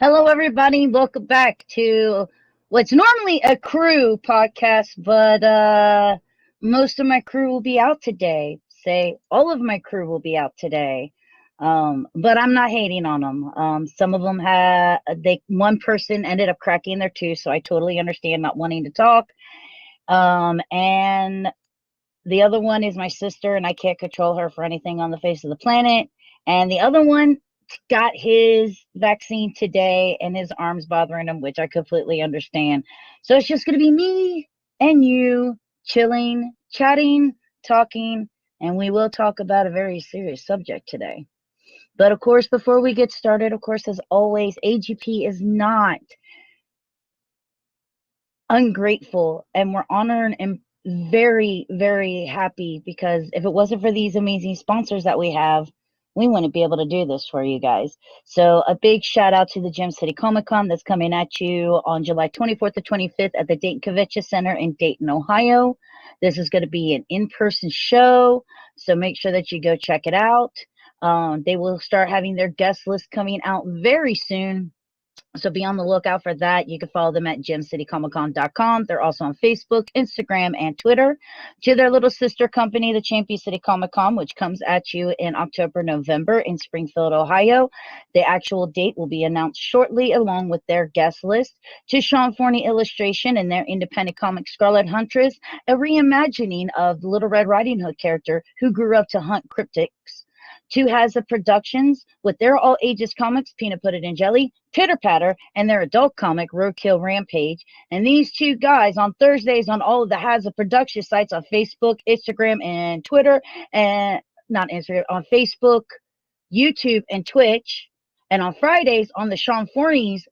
Hello, everybody. Welcome back to what's normally a crew podcast, but most of my crew will be out today. Say all of my crew will be out today, but I'm not hating on them. Some of them had one person ended up cracking their tooth, so I totally understand not wanting to talk. And the other one is my sister, and I can't control her for anything on the face of the planet. And the other one got his vaccine today, and his arm's bothering him, which I completely understand. So it's just going to be me and you chilling, chatting, talking, and we will talk about a very serious subject today. But of course, before we get started, of course, as always, AGP is not ungrateful, and we're honored and very, very happy because if it wasn't for these amazing sponsors that we have, we wouldn't be able to do this for you guys. So a big shout out to the Gem City Comic Con that's coming at you on July 24th to 25th at the Dayton Convention Center in Dayton, Ohio. This is going to be an in-person show, so make sure that you go check it out. They will start having their guest list coming out very soon. So be on the lookout for that. You can follow them at gemcitycomiccon.com. They're also on Facebook, Instagram, and Twitter. To their little sister company, the Champion City Comic Con, which comes at you in October, November in Springfield, Ohio. The actual date will be announced shortly, along with their guest list. To Sean Forney Illustration and their independent comic Scarlet Huntress, a reimagining of the Little Red Riding Hood character who grew up to hunt cryptids. To Hazza Productions with their all ages comics, Peanut Butter and Jelly, Pitter Patter, and their adult comic, Roadkill Rampage. And these two guys on Thursdays on all of the Hazza Production sites on Facebook, Instagram, and Twitter, and not Instagram, on Facebook, YouTube, and Twitch. And on Fridays on the Sean Forney's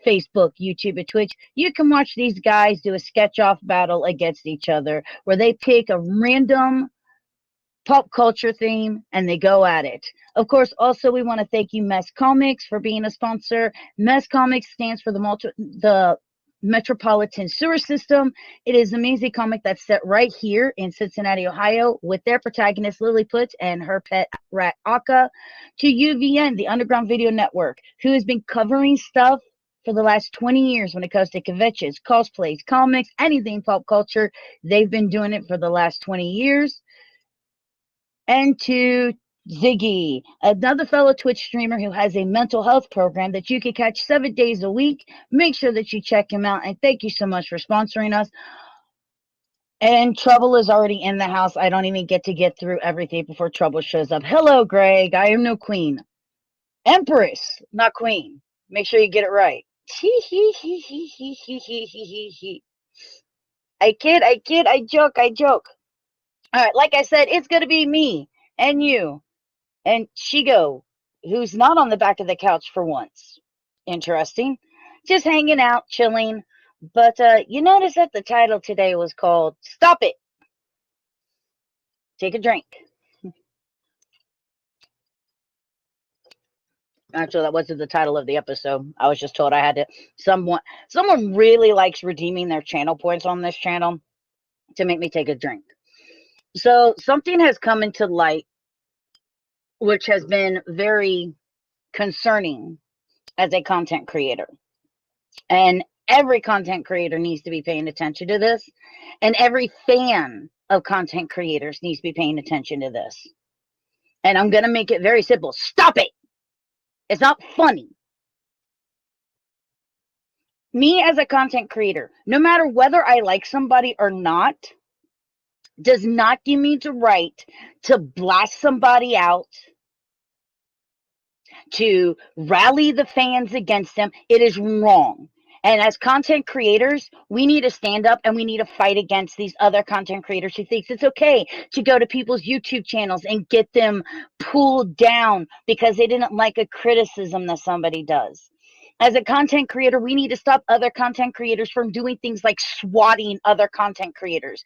Facebook, YouTube, and Twitch, you can watch these guys do a sketch off battle against each other where they pick a random pop culture theme and they go at it. Of course, also we want to thank you Mess Comics for being a sponsor. Mess Comics stands for the Metropolitan Sewer System. It is an amazing comic that's set right here in Cincinnati, Ohio, with their protagonist Lilliput and her pet rat Akka. To UVN, the Underground Video Network, who has been covering stuff for the last 20 years when it comes to conventions, cosplays, comics, anything pop culture. They've been doing it for the last 20 years. And to Ziggy, another fellow Twitch streamer who has a mental health program that you can catch 7 days a week. Make sure that you check him out. And thank you so much for sponsoring us. And Trouble is already in the house. I don't even get to get through everything before Trouble shows up. Hello, Greg. I am no queen. Empress, not queen. Make sure you get it right. I kid, I joke. All right, like I said, it's going to be me and you and Shigo, who's not on the back of the couch for once. Interesting. Just hanging out, chilling. But you notice that the title today was called Stop It. Take a drink. Actually, that wasn't the title of the episode. I was just told I had to. Someone really likes redeeming their channel points on this channel to make me take a drink. So something has come into light, which has been very concerning as a content creator. And every content creator needs to be paying attention to this. And every fan of content creators needs to be paying attention to this. And I'm going to make it very simple. Stop it. It's not funny. Me as a content creator, no matter whether I like somebody or not, does not give me the right to blast somebody out, to rally the fans against them. It is wrong. And as content creators, we need to stand up and we need to fight against these other content creators who thinks it's okay to go to people's YouTube channels and get them pulled down because they didn't like a criticism that somebody does. As a content creator, we need to stop other content creators from doing things like swatting other content creators,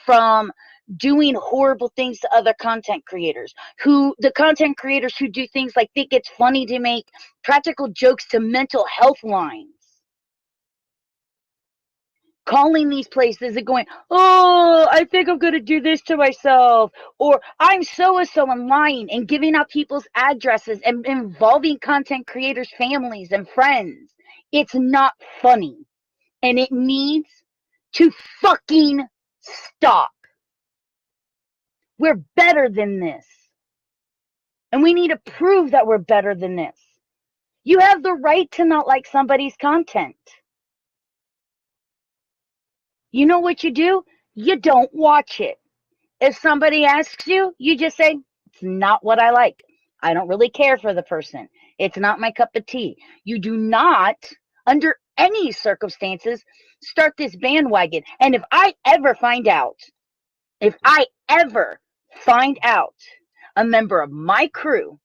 from doing horrible things to other content creators, the content creators who do things like think it's funny to make practical jokes to mental health lines. calling these places and going, oh, I think I'm going to do this to myself, or I'm so-and-so, and lying and giving out people's addresses and involving content creators' families and friends. It's not funny, and it needs to fucking stop. We're better than this, and we need to prove that we're better than this. You have the right to not like somebody's content. You know what you do? You don't watch it. If somebody asks you, you just say, it's not what I like. I don't really care for the person. It's not my cup of tea. You do not, under any circumstances, start this bandwagon. And if I ever find out a member of my crew,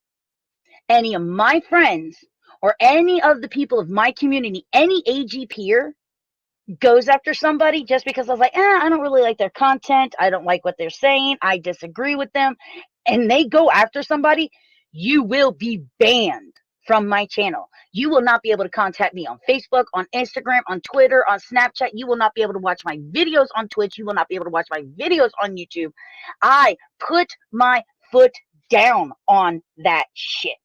any of my friends, or any of the people of my community, any AGPer, goes after somebody just because I was like, I don't really like their content. I don't like what they're saying. I disagree with them. And they go after somebody, you will be banned from my channel. You will not be able to contact me on Facebook, on Instagram, on Twitter, on Snapchat. You will not be able to watch my videos on Twitch. You will not be able to watch my videos on YouTube. I put my foot down on that shit.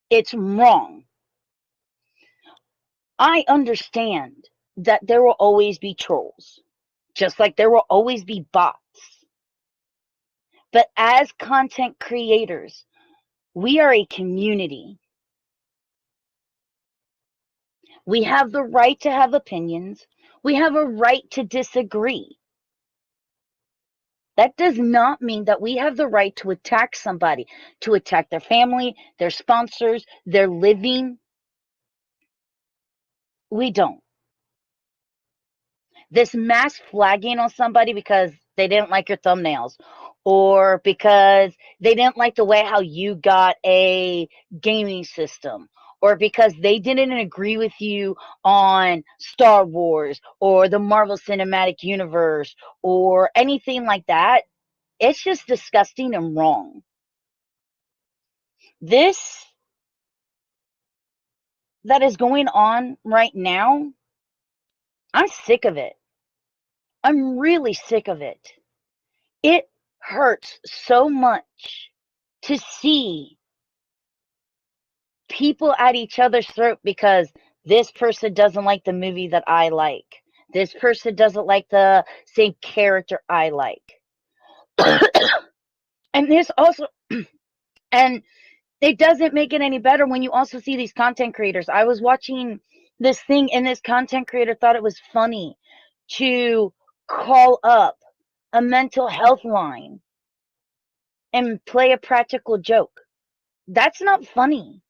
It's wrong. I understand that there will always be trolls, just like there will always be bots. But as content creators, we are a community. We have the right to have opinions. We have a right to disagree. That does not mean that we have the right to attack somebody, to attack their family, their sponsors, their living. We don't. This mass flagging on somebody because they didn't like your thumbnails, or because they didn't like the way how you got a gaming system, or because they didn't agree with you on Star Wars or the Marvel Cinematic Universe or anything like that, it's just disgusting and wrong. This that is going on right now, I'm sick of it. I'm really sick of it. It hurts so much to see people at each other's throat because this person doesn't like the movie that I like. This person doesn't like the same character I like. And this also, and it doesn't make it any better when you also see these content creators. I was watching this thing, and this content creator thought it was funny to call up a mental health line and play a practical joke. That's not funny.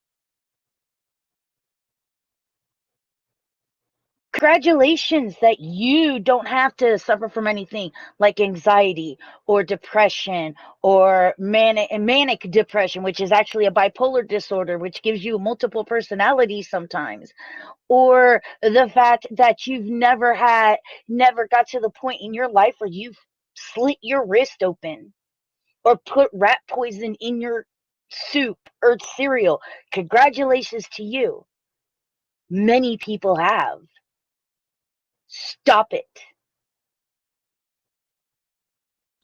Congratulations that you don't have to suffer from anything like anxiety or depression or manic depression, which is actually a bipolar disorder, which gives you multiple personalities sometimes, or the fact that you've never got to the point in your life where you've slit your wrist open or put rat poison in your soup or cereal. Congratulations to you. Many people have. Stop it.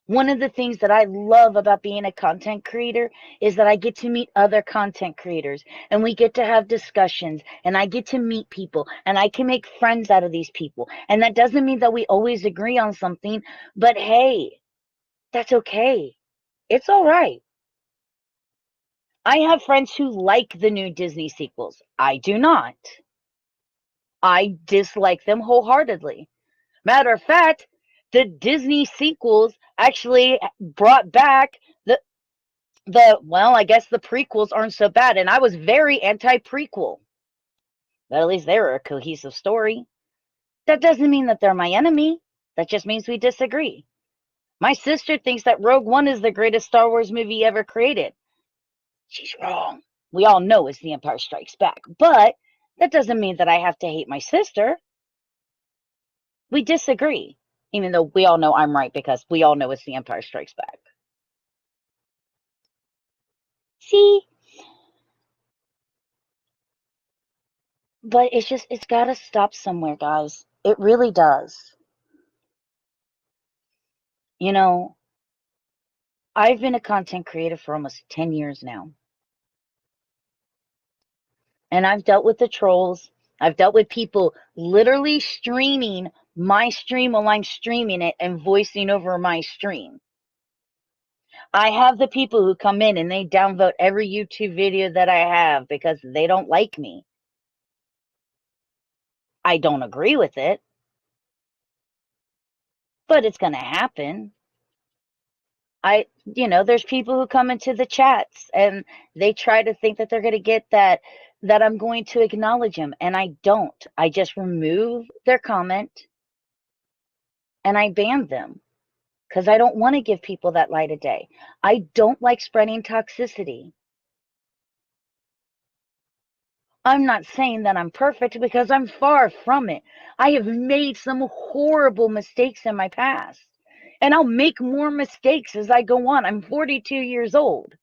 One of the things that I love about being a content creator is that I get to meet other content creators, and we get to have discussions, and I get to meet people, and I can make friends out of these people. And that doesn't mean that we always agree on something, but hey, that's okay. It's all right. I have friends who like the new Disney sequels. I do not. I dislike them wholeheartedly. Matter of fact, the Disney sequels actually brought back I guess the prequels aren't so bad, and I was very anti-prequel. But at least they were a cohesive story. That doesn't mean that they're my enemy. That just means we disagree. My sister thinks that Rogue One is the greatest Star Wars movie ever created. She's wrong. We all know it's The Empire Strikes Back. But that doesn't mean that I have to hate my sister. We disagree. Even though we all know I'm right because we all know it's The Empire Strikes Back. See? But it's got to stop somewhere, guys. It really does. You know, I've been a content creator for almost 10 years now. And I've dealt with the trolls. I've dealt with people literally streaming my stream while I'm streaming it and voicing over my stream. I have the people who come in and they downvote every YouTube video that I have because they don't like me. I don't agree with it, but it's going to happen. There's people who come into the chats and they try to think that they're going to get that I'm going to acknowledge them, and I don't. I just remove their comment and I ban them because I don't want to give people that light of day. I don't like spreading toxicity. I'm not saying that I'm perfect because I'm far from it. I have made some horrible mistakes in my past, and I'll make more mistakes as I go on. I'm 42 years old.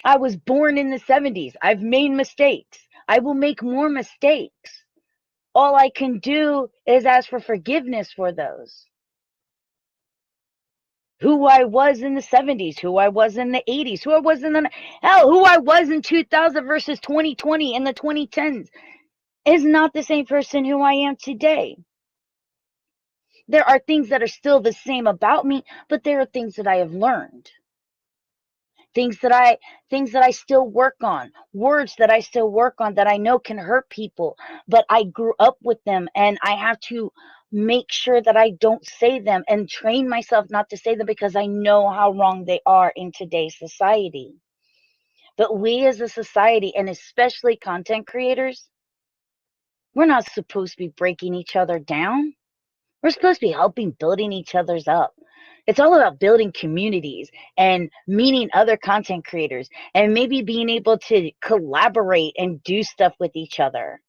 I was born in the 70s. I've made mistakes. I will make more mistakes. All I can do is ask for forgiveness for those. Who I was in the 70s, who I was in the 80s, who I was in the hell, who I was in 2000 versus 2020 and the 2010s is not the same person who I am today. There are things that are still the same about me, but there are things that I have learned. Things that I still work on, words that I still work on that I know can hurt people, but I grew up with them and I have to make sure that I don't say them and train myself not to say them because I know how wrong they are in today's society. But we as a society, and especially content creators, we're not supposed to be breaking each other down. We're supposed to be helping building each other's up. It's all about building communities and meeting other content creators and maybe being able to collaborate and do stuff with each other.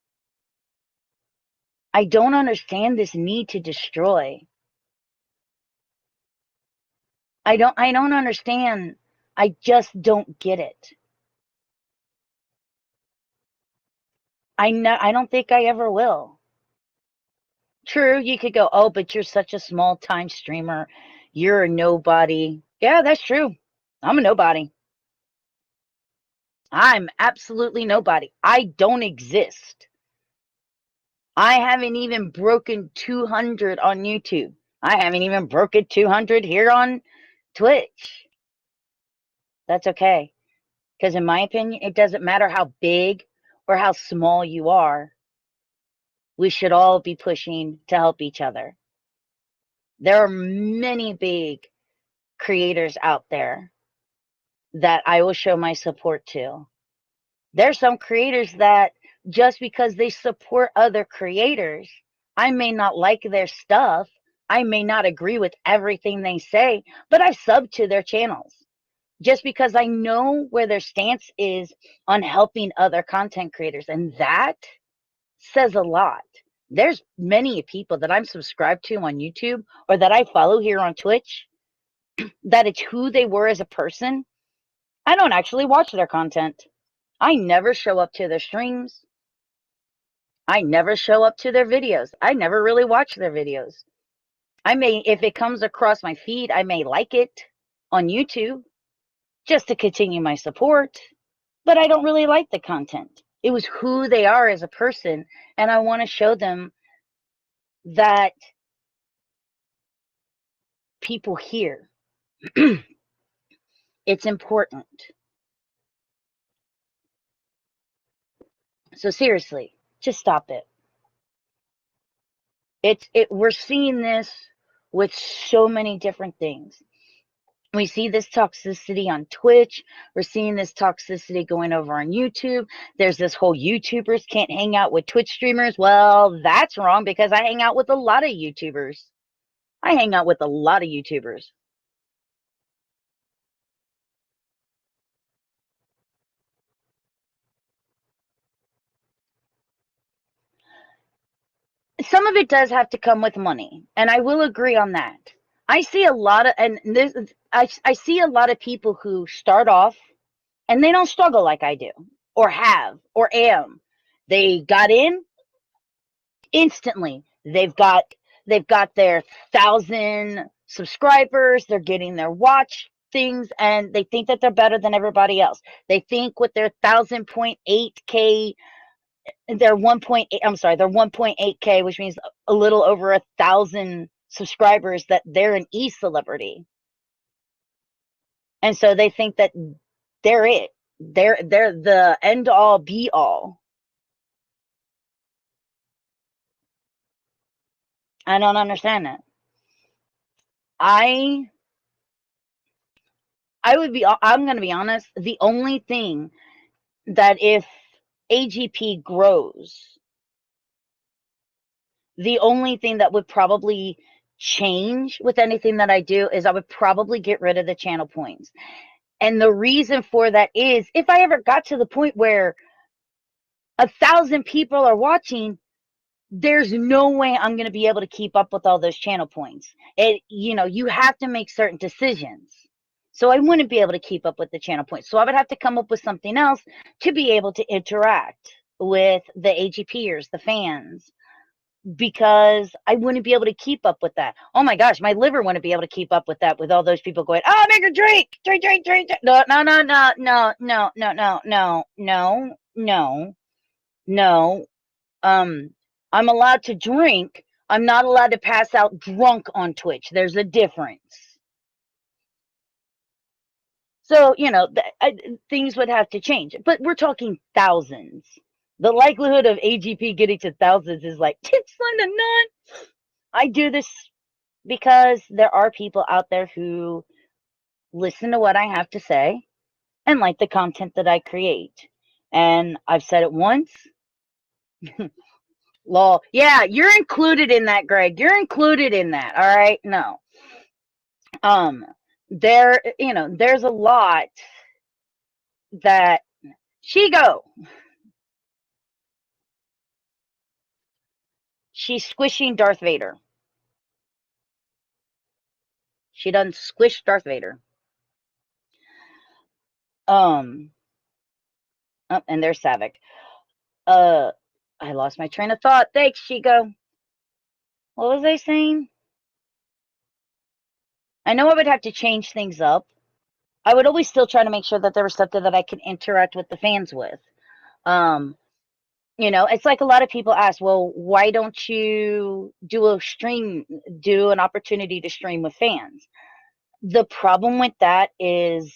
I don't understand this need to destroy. I don't understand. I just don't get it. I don't think I ever will. True, you could go, "Oh, but you're such a small time streamer. You're a nobody." Yeah, that's true. I'm a nobody. I'm absolutely nobody. I don't exist. I haven't even broken 200 on YouTube. I haven't even broken 200 here on Twitch. That's okay. Because in my opinion, it doesn't matter how big or how small you are. We should all be pushing to help each other. There are many big creators out there that I will show my support to. There's some creators that just because they support other creators, I may not like their stuff. I may not agree with everything they say, but I sub to their channels just because I know where their stance is on helping other content creators. And that says a lot. There's many people that I'm subscribed to on YouTube or that I follow here on Twitch that it's who they were as a person. I don't actually watch their content. I never show up to their streams. I never show up to their videos. I never really watch their videos. I may, if it comes across my feed, I may like it on YouTube just to continue my support, but I don't really like the content. It was who they are as a person, and I want to show them that people hear. It's important. So seriously, just stop it. We're seeing this with so many different things. We see this toxicity on Twitch. We're seeing this toxicity going over on YouTube. There's this whole YouTubers can't hang out with Twitch streamers. Well, that's wrong because I hang out with a lot of YouTubers. I hang out with a lot of YouTubers. Some of it does have to come with money, and I will agree on that. I see a lot of, and this, I see a lot of people who start off and they don't struggle like I do, or have, or am. They got in instantly. They've got their 1,000 subscribers. They're getting their watch things, and they think that they're better than everybody else. They think with their 1,000.8K, their 1.8, I'm sorry, their 1.8K, which means a little over 1,000 subscribers, that they're an e-celebrity. And so they think that they're it. They're the end all be all. I don't understand that. I'm going to be honest, the only thing that if AGP grows, the only thing that would probably change with anything that I do is I would probably get rid of the channel points. And the reason for that is if I ever got to the point where 1,000 people are watching, there's no way I'm going to be able to keep up with all those channel points. You have to make certain decisions. So I wouldn't be able to keep up with the channel points. So I would have to come up with something else to be able to interact with the AGPers, the fans, because I wouldn't be able to keep up with that. Oh my gosh, my liver wouldn't be able to keep up with that, with all those people going, oh, make her drink. No. I'm allowed to drink. I'm not allowed to pass out drunk on Twitch. There's a difference. So, things would have to change. But we're talking thousands. The likelihood of AGP getting to thousands is like, it's slim to none. I do this because there are people out there who listen to what I have to say and like the content that I create. And I've said it once. Lol. Yeah, you're included in that, Greg. You're included in that. All right. No. There's a lot that she's squishing Darth Vader. She done squish Darth Vader. Oh, and there's Savik. I lost my train of thought. Thanks, Chico. What was I saying? I know I would have to change things up. I would always still try to make sure that there was something that I could interact with the fans with. It's like a lot of people ask, well, why don't you do an opportunity to stream with fans? The problem with that is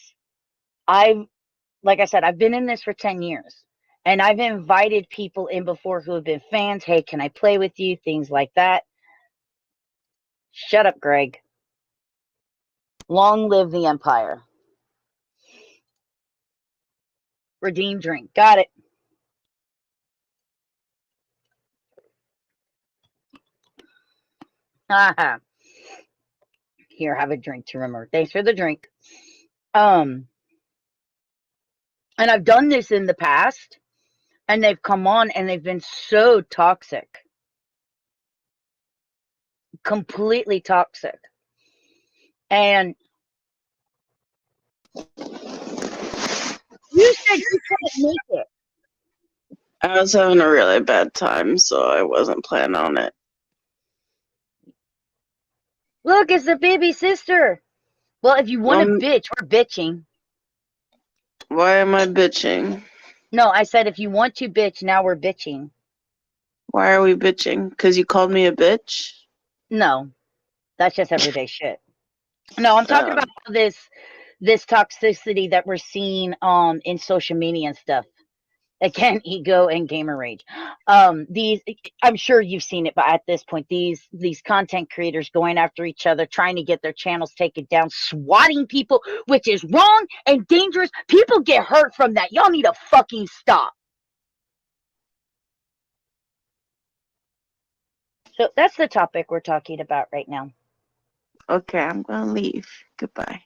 like I said, I've been in this for 10 years. And I've invited people in before who have been fans. Hey, can I play with you? Things like that. Shut up, Greg. Long live the Empire. Redeem drink. Got it. Haha. Here, have a drink to remember. Thanks for the drink. And I've done this in the past, and they've come on and they've been so toxic. Completely toxic. And you said you couldn't make it. I was having a really bad time, so I wasn't planning on it. Look, it's the baby sister. Well, if you want to bitch, we're bitching. Why am I bitching? No, I said if you want to bitch, now we're bitching. Why are we bitching? Because you called me a bitch? No, that's just everyday shit. No, I'm talking about this toxicity that we're seeing in social media and stuff. Again, ego and gamer rage. I'm sure you've seen it, but at this point, these content creators going after each other, trying to get their channels taken down, swatting people, which is wrong and dangerous. People get hurt from that. Y'all need to fucking stop. So that's the topic we're talking about right now. Okay, I'm gonna leave. Goodbye.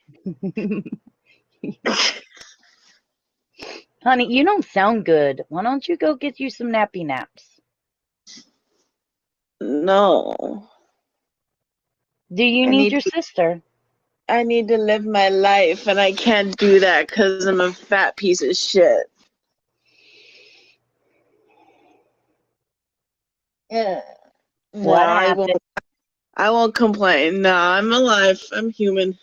Honey, you don't sound good. Why don't you go get you some nappy naps? No. Do you need your sister? I need to live my life, and I can't do that because I'm a fat piece of shit. No, What happened? I won't complain. No, I'm alive. I'm human.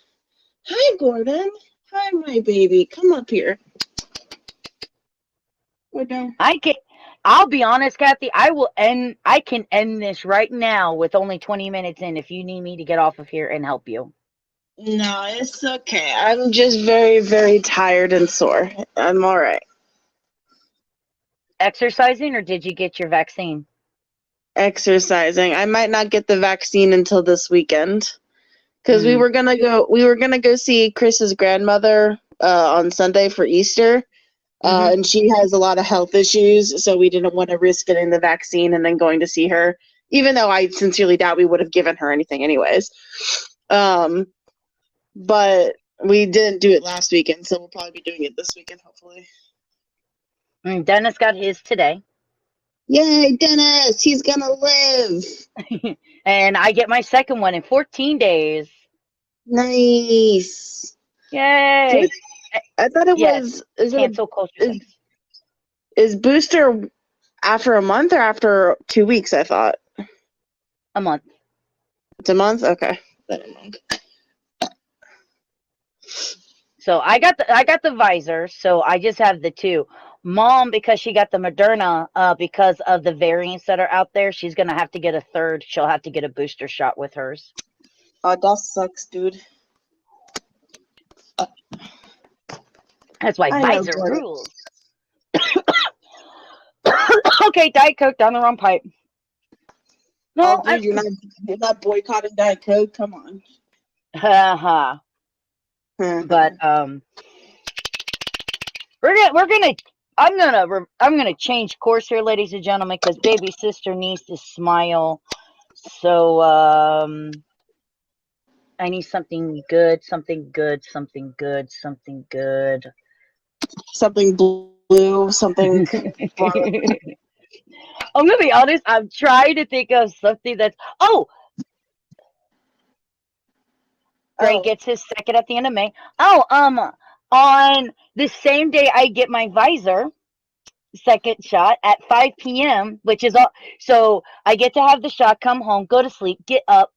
Hi, Gordon. Hi, my baby. Come up here. What now? I'll be honest, Kathy. I can end this right now with only 20 minutes in if you need me to get off of here and help you. No, it's okay. I'm just very, very tired and sore. I'm all right. Exercising, or did you get your vaccine? Exercising. I might not get the vaccine until this weekend because Mm. we were gonna go see Chris's grandmother on Sunday for Easter. Mm-hmm. And she has a lot of health issues, so we didn't want to risk getting the vaccine and then going to see her, even though I sincerely doubt we would have given her anything anyways. But we didn't do it last weekend, so we'll probably be doing it this weekend, hopefully. Dennis got his today. Yay, Dennis! He's gonna live! And I get my second one in 14 days. Nice! Yay! I thought it Yes. was... Cancel culture sex. Is booster after a month or after 2 weeks, I thought? A month. It's a month? Okay. Then a month. So I got the visor, so I just have the two. Mom, because she got the Moderna, because of the variants that are out there, she's gonna have to get a third. She'll have to get a booster shot with hers. Oh, that sucks, dude. That's why I know, visor Gordon. rules. Okay, Diet Coke down the wrong pipe. No, Dude, you're not boycotting Diet Coke. Come on. haha. But I'm gonna change course here, ladies and gentlemen, because baby sister needs to smile. So I need something good, something good, something good, something good. Something blue, something. I'm gonna be honest. I'm trying to think of something that's. Oh, Greg gets his second at the end of May. Oh, on the same day I get my visor second shot at 5 p.m., which is all. So I get to have the shot, come home, go to sleep, get up.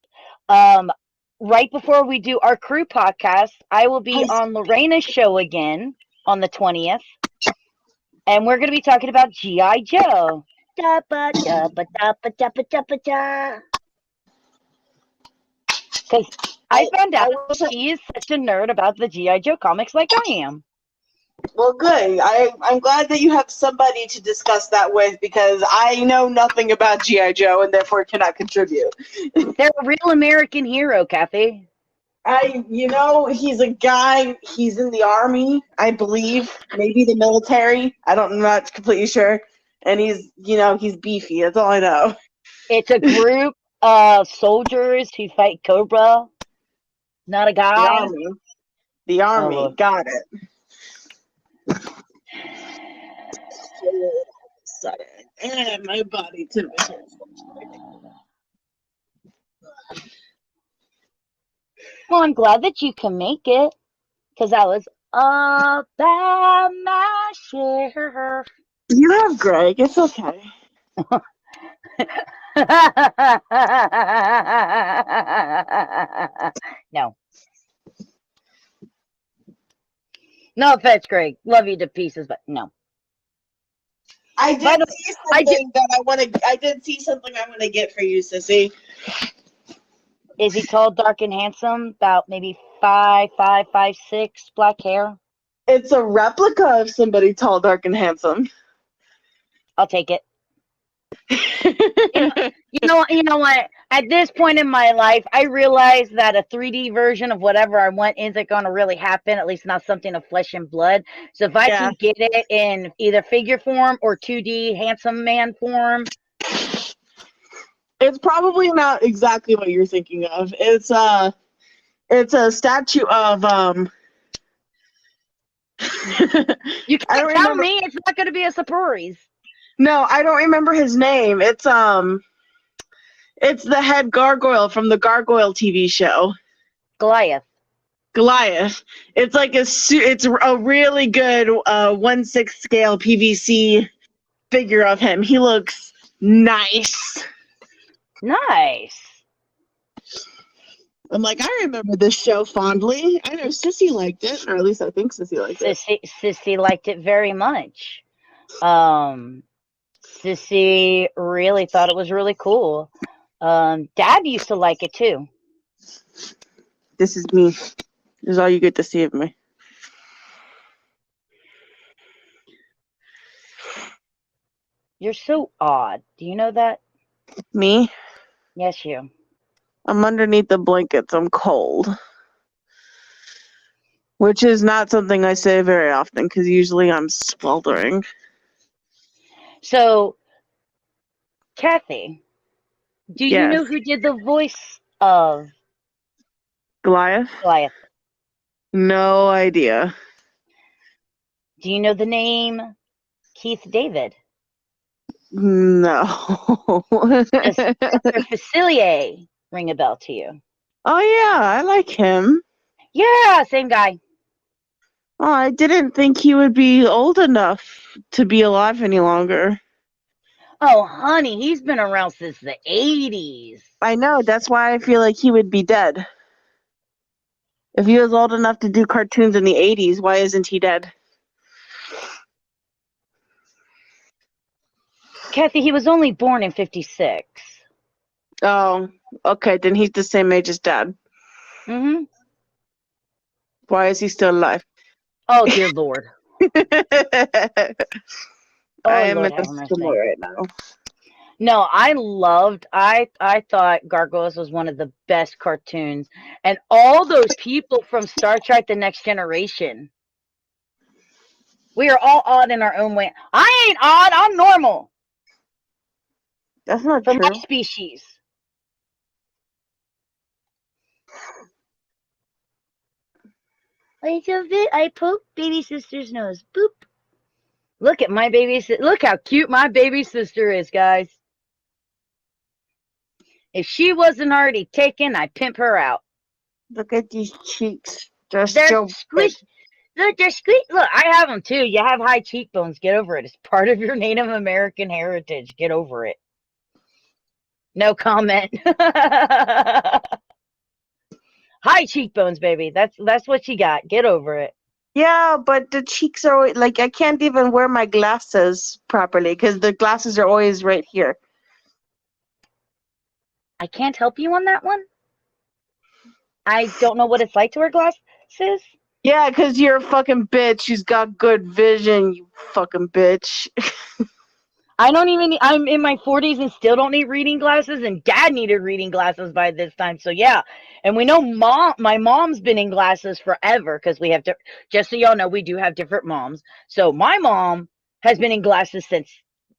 Right before we do our crew podcast, I will be on Lorena's show again on the 20th, and we're going to be talking about G.I. Joe. Because I found out she is such a nerd about the G.I. Joe comics like I am. Well, good. I'm glad that you have somebody to discuss that with because I know nothing about G.I. Joe and therefore cannot contribute. They're a real American hero, Kathy. He's a guy, he's in the army, I believe, maybe the military. I'm not completely sure. And he's beefy. That's all I know. It's a group of soldiers who fight Cobra. Not a guy. The army. Got it. And my body temperature. Well, I'm glad that you can make it, because I was all by myself. You have Greg. It's okay. No. No offense, Greg. Love you to pieces, but no. I did see something I want to get for you, Sissy. Is he tall, dark, and handsome? About maybe 5'6", black hair? It's a replica of somebody tall, dark, and handsome. I'll take it. You know what? At this point in my life, I realize that a 3D version of whatever I want isn't going to really happen, at least not something of flesh and blood. So if I can get it in either figure form or 2D handsome man form. It's probably not exactly what you're thinking of. It's a statue of You can't tell me it's not going to be a surprise. No, I don't remember his name. It's the head gargoyle from the Gargoyle TV show. Goliath. It's like it's a really good 1/6 scale PVC figure of him. He looks nice. Nice. I'm like, I remember this show fondly. I know Sissy liked it, or at least I think Sissy liked it. Sissy liked it very much. Um, Sissy really thought it was really cool. Dad used to like it too. This is me. This is all you get to see of me. You're so odd. Do you know that? Me? Yes, you. I'm underneath the blankets. I'm cold. Which is not something I say very often, because usually I'm sweltering. So, Kathy, do you Yes. know who did the voice of Goliath? Goliath? No idea. Do you know the name Keith David? No. Does Dr. Facilier ring a bell to you? Oh, yeah, I like him. Yeah, same guy. Oh, I didn't think he would be old enough to be alive any longer. Oh, honey, he's been around since the 80s. I know, that's why I feel like he would be dead. If he was old enough to do cartoons in the 80s, why isn't he dead? Kathy, he was only born in 56. Oh, okay, then he's the same age as Dad. Mm-hmm. Why is he still alive? Oh, dear Lord. I Oh, am Lord in a have similar mercy. right now. No, I thought Gargoyles was one of the best cartoons. And all those people from Star Trek The Next Generation. We are all odd in our own way. I ain't odd, I'm normal. That's not For my true. species. I poke baby sister's nose. Boop. Look at my baby. Look how cute my baby sister is, guys. If she wasn't already taken, I'd pimp her out. Look at these cheeks. They're They're so big. squish. Look, they're squeak. Look, I have them too. You have high cheekbones. Get over it. It's part of your Native American heritage. Get over it. No comment. High cheekbones, baby. That's what you got. Get over it. Yeah, but the cheeks are like I can't even wear my glasses properly because the glasses are always right here. I can't help you on that one. I don't know what it's like to wear glasses. Yeah, because you're a fucking bitch. She's got good vision, you fucking bitch. I'm in my 40s and still don't need reading glasses, and Dad needed reading glasses by this time. So yeah, and we know my mom's been in glasses forever because we have to. Just so y'all know, we do have different moms. So my mom has been in glasses since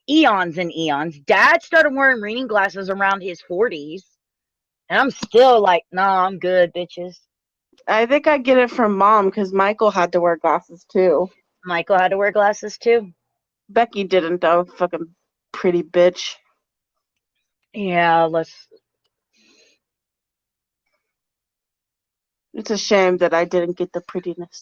eons and eons. Dad started wearing reading glasses around his 40s, and I'm still like, nah, I'm good, bitches. I think I get it from Mom because Michael had to wear glasses too. Michael had to wear glasses too. Becky didn't though. Fucking pretty bitch. Yeah, let's. It's a shame that I didn't get the prettiness.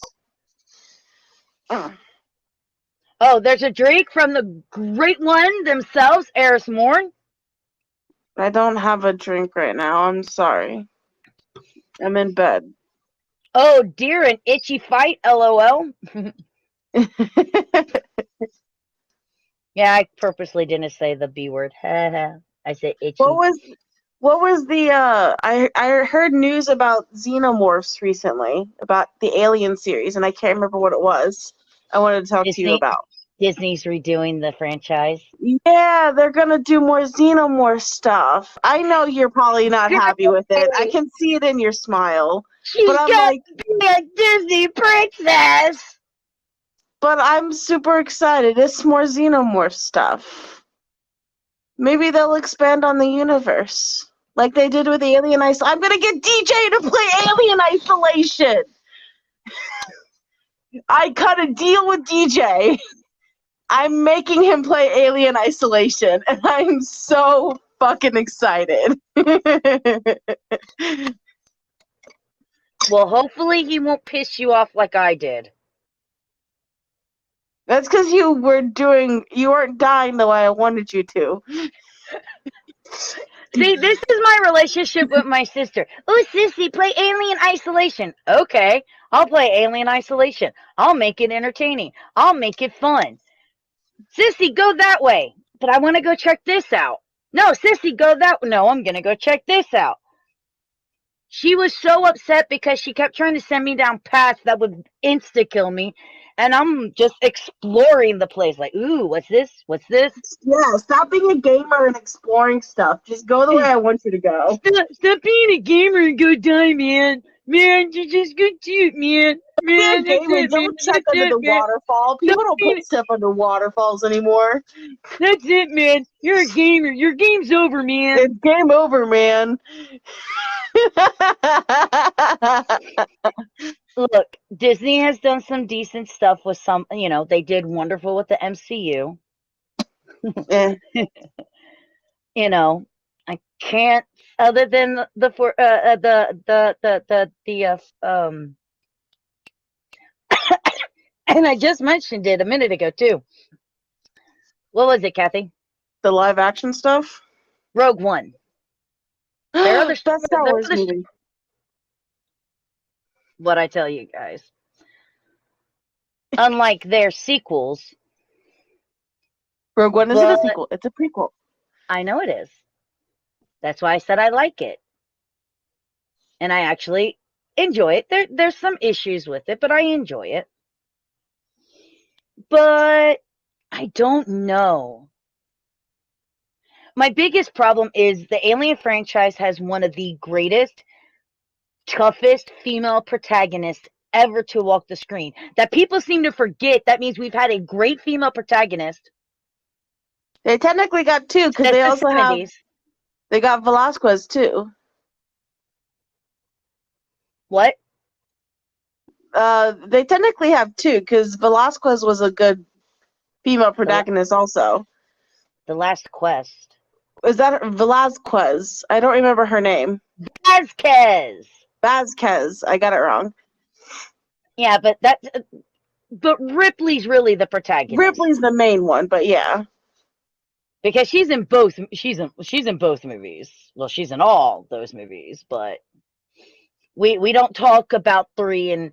Oh, there's a Drake from the great one themselves, Eris Morn. I don't have a drink right now. I'm sorry. I'm in bed. Oh dear, an itchy fight, lol. Yeah, I purposely didn't say the B word. I said What itchy. was the I heard news about xenomorphs recently about the Alien series and I can't remember what it was. I wanted to talk to you Disney about. Disney's redoing the franchise. Yeah, they're gonna do more xenomorph stuff. I know you're probably not happy with it. I Great. can see it in your smile. But She's I'm got like, to be a Disney princess. but I'm super excited. It's more xenomorph stuff. Maybe they'll expand on the universe. Like they did with Alien Isolation. I'm gonna get DJ to play Alien Isolation. I cut a deal with DJ. I'm making him play Alien Isolation, and I'm so fucking excited. Well, hopefully he won't piss you off like I did. That's because you weren't dying the way I wanted you to. See, this is my relationship with my sister. Oh, sissy, play Alien Isolation. Okay, I'll play Alien Isolation. I'll make it entertaining. I'll make it fun. Sissy, go that way. But I want to go check this out. No, sissy, go that way. No, I'm going to go check this out. She was so upset because she kept trying to send me down paths that would insta-kill me. And I'm just exploring the place. Like, ooh, what's this? What's this? Yeah, stop being a gamer and exploring stuff. Just go the way I want you to go. Stop being a gamer and go die, man. Man, you just go cute, man. Be a Man, that's gamer. it, man. Don't check That's under it, the man. waterfall. Stop People don't being, put stuff under waterfalls anymore. that's it, man. You're a gamer. Your game's over, man. It's game over, man. Look, Disney has done some decent stuff with some, they did wonderful with the MCU. Eh. I can't, other than and I just mentioned it a minute ago too. What was it, Kathy? The live action stuff? Rogue One. There are other Best Star Wars movie. What I tell you guys. Unlike their sequels. Rogue One isn't a sequel. It's a prequel. I know it is. That's why I said I like it. And I actually enjoy it. There's some issues with it, but I enjoy it. But I don't know. My biggest problem is the Alien franchise has one of the greatest, toughest female protagonists ever to walk the screen. That people seem to forget. That means we've had a great female protagonist. They technically got two because they also have. They got Velasquez too. What? They technically have two because Velasquez was a good female protagonist also. The Last Quest. Is that Velasquez? I don't remember her name. Vasquez. I got it wrong. Yeah, but Ripley's really the protagonist. Ripley's the main one, but yeah. Because she's in both movies. Well, she's in all those movies, but we don't talk about 3, and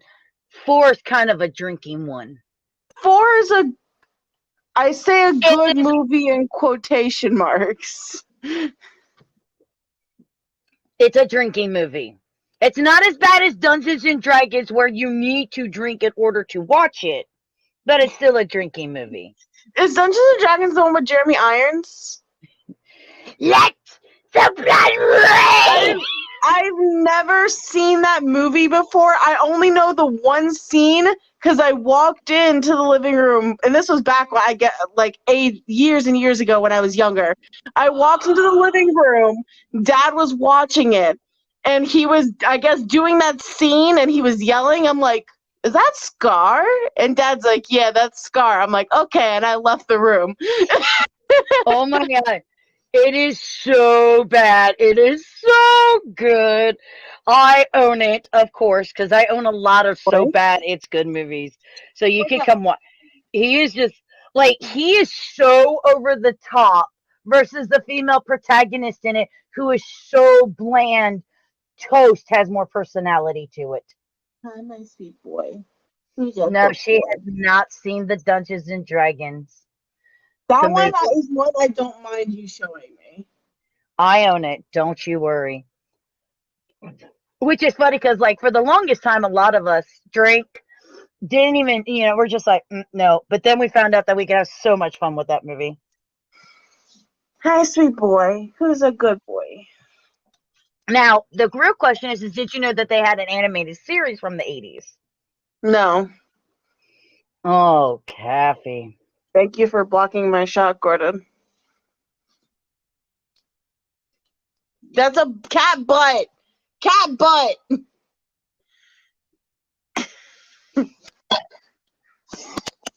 4 is kind of a drinking one. 4 is I say a good movie in quotation marks. It's a drinking movie. It's not as bad as Dungeons and Dragons where you need to drink in order to watch it, but it's still a drinking movie. Is Dungeons and Dragons the one with Jeremy Irons? Let the blood rain! I've never seen that movie before. I only know the one scene because I walked into the living room, and this was back when years and years ago when I was younger. I walked into the living room. Dad was watching it, and he was, I guess, doing that scene, and he was yelling. I'm like, is that Scar? And Dad's like, yeah, that's Scar. I'm like, okay, and I left the room. Oh my God. It is so bad. It is so good. I own it, of course, because I own a lot of so bad it's good movies. So you can come watch. He is just, he is so over the top versus the female protagonist in it who is so bland. Toast has more personality to it. Hi, my sweet boy. No, she has not seen the Dungeons and Dragons. That one is one I don't mind you showing me. I own it. Don't you worry. Which is funny because, for the longest time, a lot of us drank, didn't even, we're just like, no. But then we found out that we could have so much fun with that movie. Hi, sweet boy. Who's a good boy? Now, the real question is did you know that they had an animated series from the 80s? No. Oh, Kathy. Thank you for blocking my shot, Gordon. That's a cat butt. Cat butt.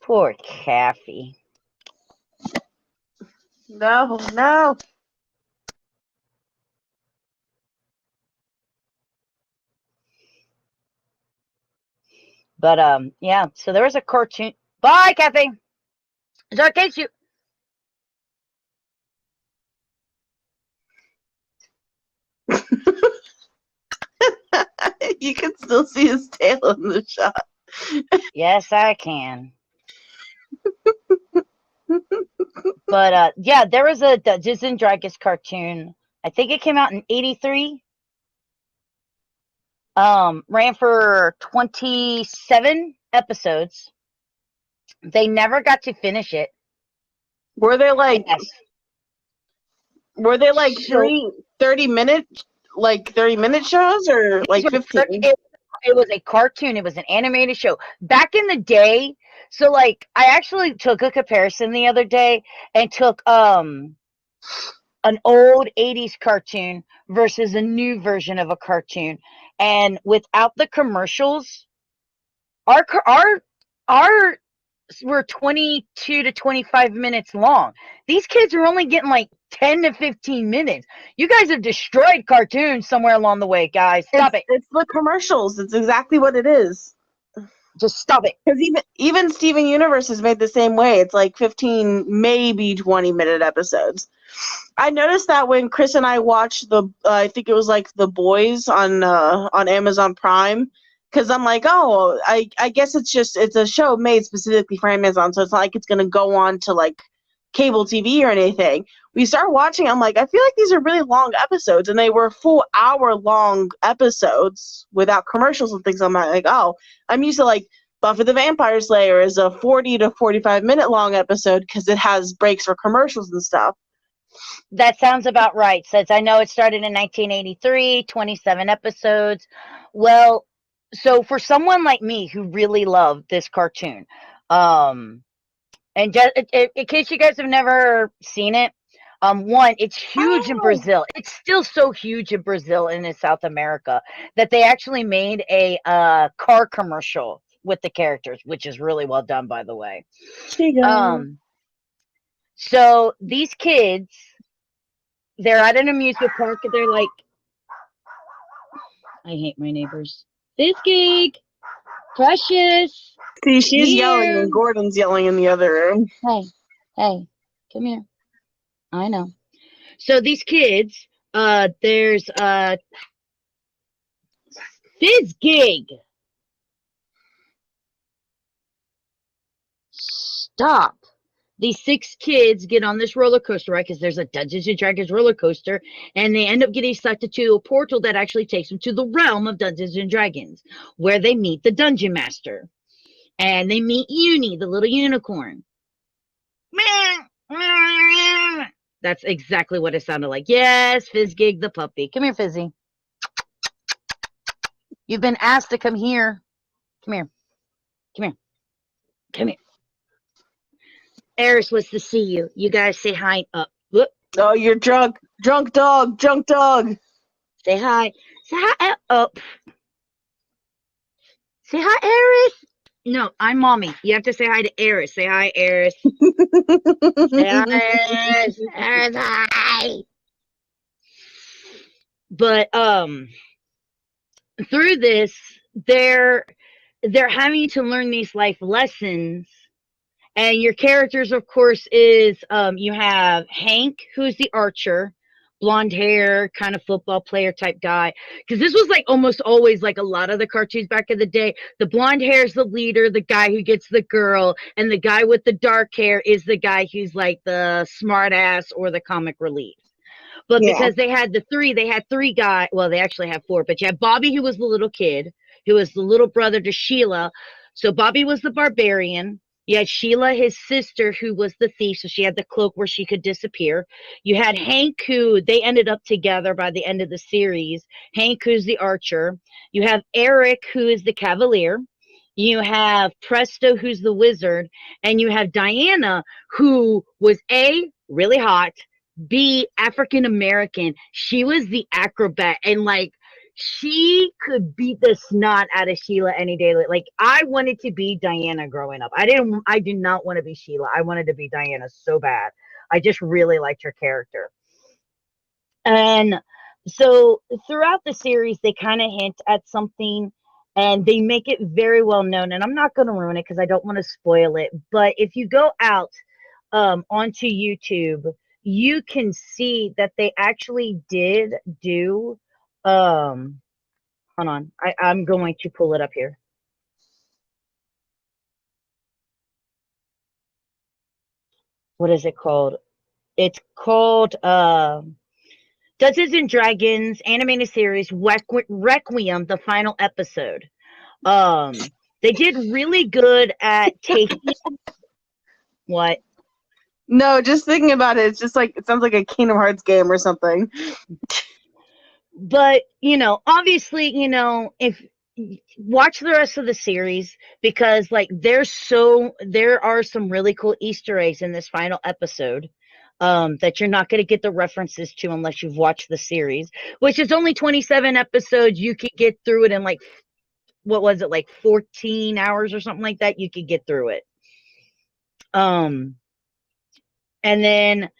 Poor Kathy. No. But, yeah, so there was a cartoon. Bye, Kathy. So in case you... You can still see his tail in the shot. Yes, I can. But yeah, there was a Dungeons and Dragons cartoon. I think it came out in '83. Ran for 27 episodes. They never got to finish it. Were they like Yes. were they like So 30-minute 30-minute shows or these like were 15? it was a cartoon. It was an animated show back in the day. So like, I actually took a comparison the other day and took an old '80s cartoon versus a new version of a cartoon, and without the commercials, our our were 22 to 25 minutes long. These kids are only getting like 10 to 15 minutes. You guys have destroyed cartoons somewhere along the way, guys. Stop it. It's the commercials. It's exactly what it is. Just stop it. Because even Steven Universe is made the same way. It's like 15, maybe 20-minute episodes. I noticed that when Chris and I watched I think it was like The Boys on Amazon Prime. Because I'm like, oh, I guess it's a show made specifically for Amazon, so it's not like it's gonna go on to like cable TV or anything. We start watching. I'm like, I feel like these are really long episodes, and they were full hour long episodes without commercials and things. I'm like, oh, I'm used to like Buffy the Vampire Slayer is a 40 to 45-minute long episode because it has breaks for commercials and stuff. That sounds about right. Since I know it started in 1983, 27 episodes. Well, so for someone like me who really loved this cartoon, and just in case you guys have never seen it, one, it's huge in Oh, Brazil. It's still so huge in Brazil and in South America that they actually made a car commercial with the characters, which is really well done, by the way. Chigo. Um, so these kids, they're at an amusement park, and they're like, I hate my neighbors. This gig, Precious, See, come she's yelling here. and Gordon's yelling in the other room. Hey, hey, come here. I know. So these kids, there's this gig. Stop. These 6 kids get on this roller coaster, right? Because there's a Dungeons and Dragons roller coaster, and they end up getting sucked into a portal that actually takes them to the realm of Dungeons and Dragons, where they meet the dungeon master, and they meet Uni, the little unicorn. That's exactly what it sounded like. Yes, Fizzgig the puppy. Come here, Fizzy. You've been asked to come here. Come here. Come here. Come here. Eris wants to see you. You guys say hi. Look. Oh, you're drunk. Drunk dog. Drunk dog. Say hi. Say hi. Say hi, Eris. No, I'm mommy. You have to say hi to Eris. Say hi, Eris. Say hi, Eris. Eris, hi. But through this, they're having to learn these life lessons. And your characters, of course, is you have Hank, who's the archer, blonde hair, kind of football player type guy. Because this was like almost always like a lot of the cartoons back in the day. The blonde hair is the leader, the guy who gets the girl, and the guy with the dark hair is the guy who's like the smart ass or the comic relief. But Yeah. because they had three guys. Well, they actually have 4, but you had Bobby, who was the little kid, who was the little brother to Sheila. So Bobby was the barbarian. You had Sheila, his sister, who was the thief, so she had the cloak where she could disappear. You had Hank, who they ended up together by the end of the series. Hank, who's the archer. You have Eric, who is the cavalier. You have Presto, who's the wizard. And you have Diana, who was A, really hot, B, African American. She was the acrobat, and like, she could beat the snot out of Sheila any day. Like, I wanted to be Diana growing up. I did not want to be Sheila. I wanted to be Diana so bad. I just really liked her character. And so throughout the series, they kind of hint at something, and they make it very well known. And I'm not going to ruin it because I don't want to spoil it. But if you go out onto YouTube, you can see that they actually did do um Hold on. I'm going to pull it up here. What is it called? It's called Dungeons and Dragons animated series Requiem, the final episode. They did really good at taking what? No, just thinking about it, it's just like it sounds like a Kingdom Hearts game or something. But obviously, if watch the rest of the series, because like there are some really cool Easter eggs in this final episode that you're not going to get the references to unless you've watched the series, which is only 27 episodes. You could get through it in like, what was it, like 14 hours or something like that. You could get through it. And then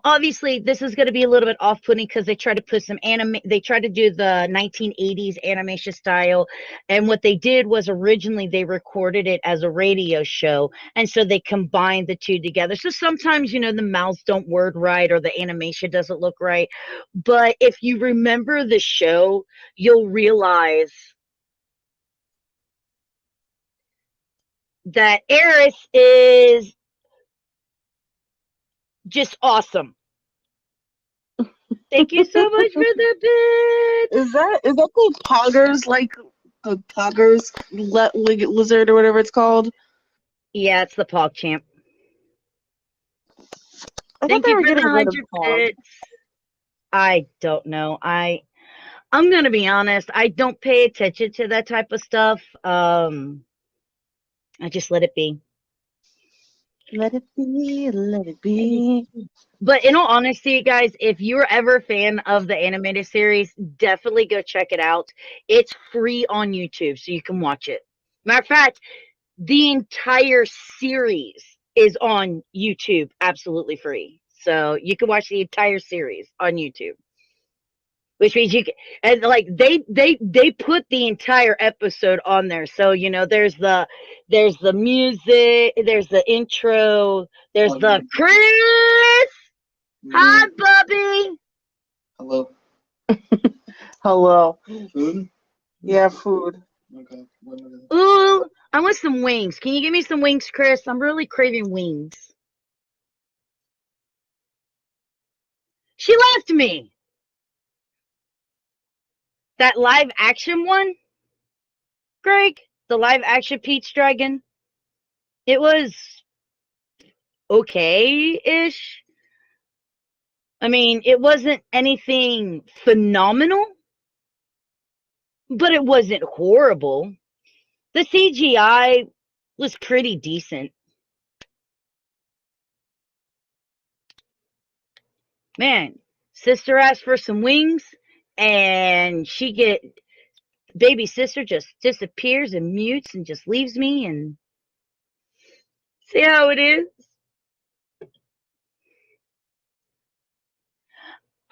obviously this is going to be a little bit off-putting because they try to put some they try to do the 1980s animation style, and what they did was originally they recorded it as a radio show, and so they combined the two together. So sometimes the mouths don't word right or the animation doesn't look right, but if you remember the show, you'll realize that Eris is just awesome. Thank you so much for the bit. Is that the Poggers, like the Poggers lizard or whatever it's called? Yeah, it's the PogChamp. I thought Thank they you were for the getting rid of 100 Pog. bits. I don't know. I'm gonna be honest. I don't pay attention to that type of stuff. I just let it be. Let it be, let it be. But in all honesty, guys, if you're ever a fan of the animated series, definitely go check it out. It's free on YouTube, so you can watch it. Matter of fact, the entire series is on YouTube, absolutely free. So you can watch the entire series on YouTube. Which means you can, and like they put the entire episode on there. So there's the music, there's the intro, there's the Chris. Hi, Bubby. Hello. Hello. Food? Yeah, food. Okay. Ooh, I want some wings. Can you give me some wings, Chris? I'm really craving wings. She left me. That live action one, Greg, the live action Pete's Dragon. It was okay-ish. I mean, it wasn't anything phenomenal, but it wasn't horrible. The CGI was pretty decent. Man, sister asked for some wings, and baby sister just disappears and mutes and just leaves me, and see how it is.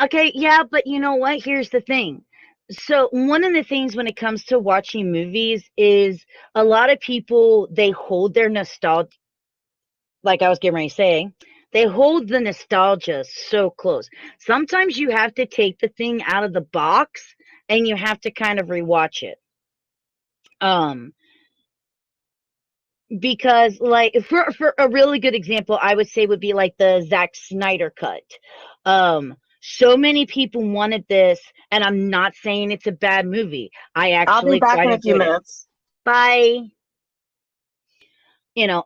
Okay, yeah, but you know what? Here's the thing. So, one of the things when it comes to watching movies is a lot of people, they hold their nostalgia, like I was getting ready to say, they hold the nostalgia so close. Sometimes you have to take the thing out of the box and you have to kind of rewatch it. Um, because like for a really good example, I would say would be like the Zack Snyder cut. So many people wanted this, and I'm not saying it's a bad movie. I I'll be actually back quite in a few enjoyed it. minutes. Bye.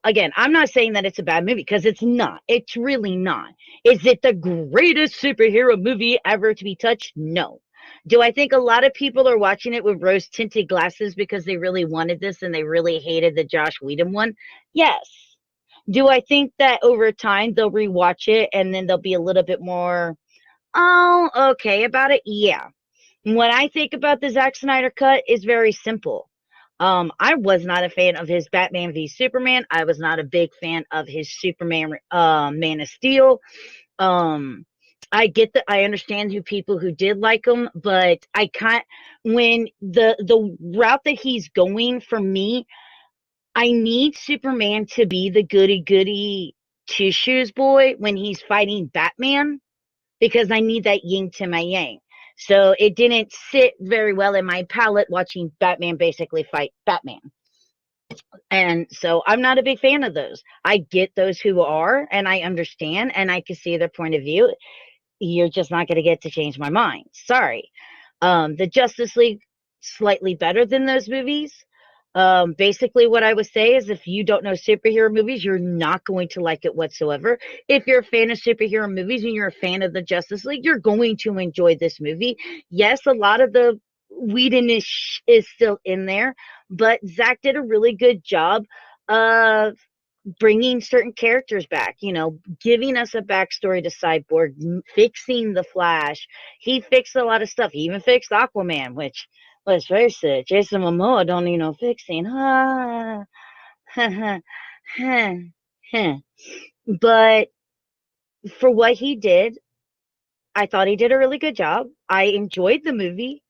Again, I'm not saying that it's a bad movie because it's not. It's really not. Is it the greatest superhero movie ever to be touched? No. Do I think a lot of people are watching it with rose tinted glasses because they really wanted this and they really hated the Josh Whedon one? Yes. Do I think that over time they'll rewatch it and then they'll be a little bit more, oh, okay about it? Yeah. When I think about the Zack Snyder cut, it's very simple. I was not a fan of his Batman v Superman. I was not a big fan of his Superman, Man of Steel. Um, I understand who people who did like him, but I can't. When the route that he's going for me, I need Superman to be the goody goody two shoes boy when he's fighting Batman because I need that yin to my yang. So it didn't sit very well in my palate watching Batman basically fight Batman. And so I'm not a big fan of those. I get those who are, and I understand, and I can see their point of view. You're just not going to get to change my mind. Sorry. The Justice League, slightly better than those movies. Basically, what I would say is if you don't know superhero movies, you're not going to like it whatsoever. If you're a fan of superhero movies and you're a fan of the Justice League, you're going to enjoy this movie. Yes, a lot of the Whedonish is still in there, but Zach did a really good job of bringing certain characters back, giving us a backstory to Cyborg, fixing the Flash. He fixed a lot of stuff. He even fixed Aquaman, which, let's face it, Jason Momoa don't need no fixing. But for what he did, I thought he did a really good job. I enjoyed the movie.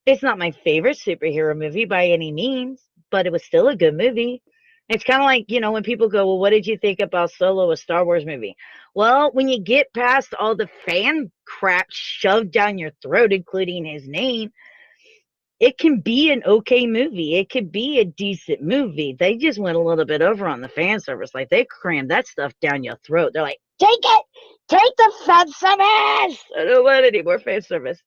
It's not my favorite superhero movie by any means, but it was still a good movie. It's kind of like, when people go, well, what did you think about Solo, a Star Wars movie? Well, when you get past all the fan crap shoved down your throat, including his name, it can be an okay movie. It could be a decent movie. They just went a little bit over on the fan service. Like, they crammed that stuff down your throat. They're like, take it! Take the fan service! I don't want any more fan service.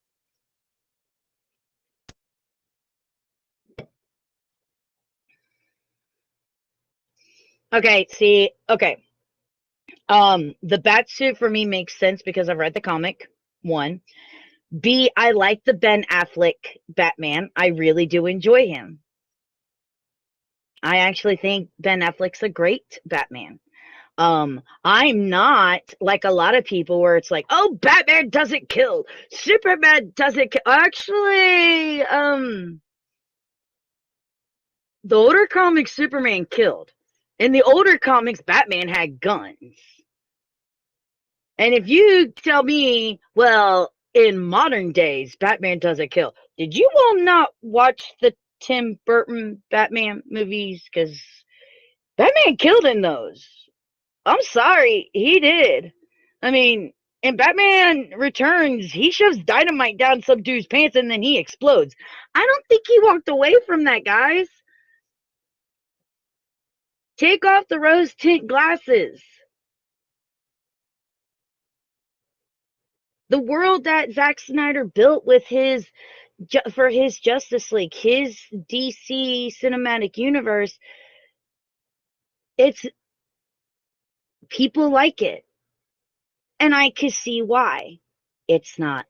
Okay, see, okay. The bat suit for me makes sense because I've read the comic, one. B, I like the Ben Affleck Batman. I really do enjoy him. I actually think Ben Affleck's a great Batman. I'm not like a lot of people where it's like, oh, Batman doesn't kill, Superman doesn't kill. Actually, the older comics, Superman killed. In the older comics, Batman had guns. And if you tell me, well, in modern days, Batman doesn't kill, did you all not watch the Tim Burton Batman movies? Because Batman killed in those. I'm sorry, he did. I mean, in Batman Returns, he shoves dynamite down some dude's pants and then he explodes. I don't think he walked away from that, guys. Take off the rose tint glasses. The world that Zack Snyder built with for his Justice League, his DC cinematic universe, it's people like it. And I can see why. It's not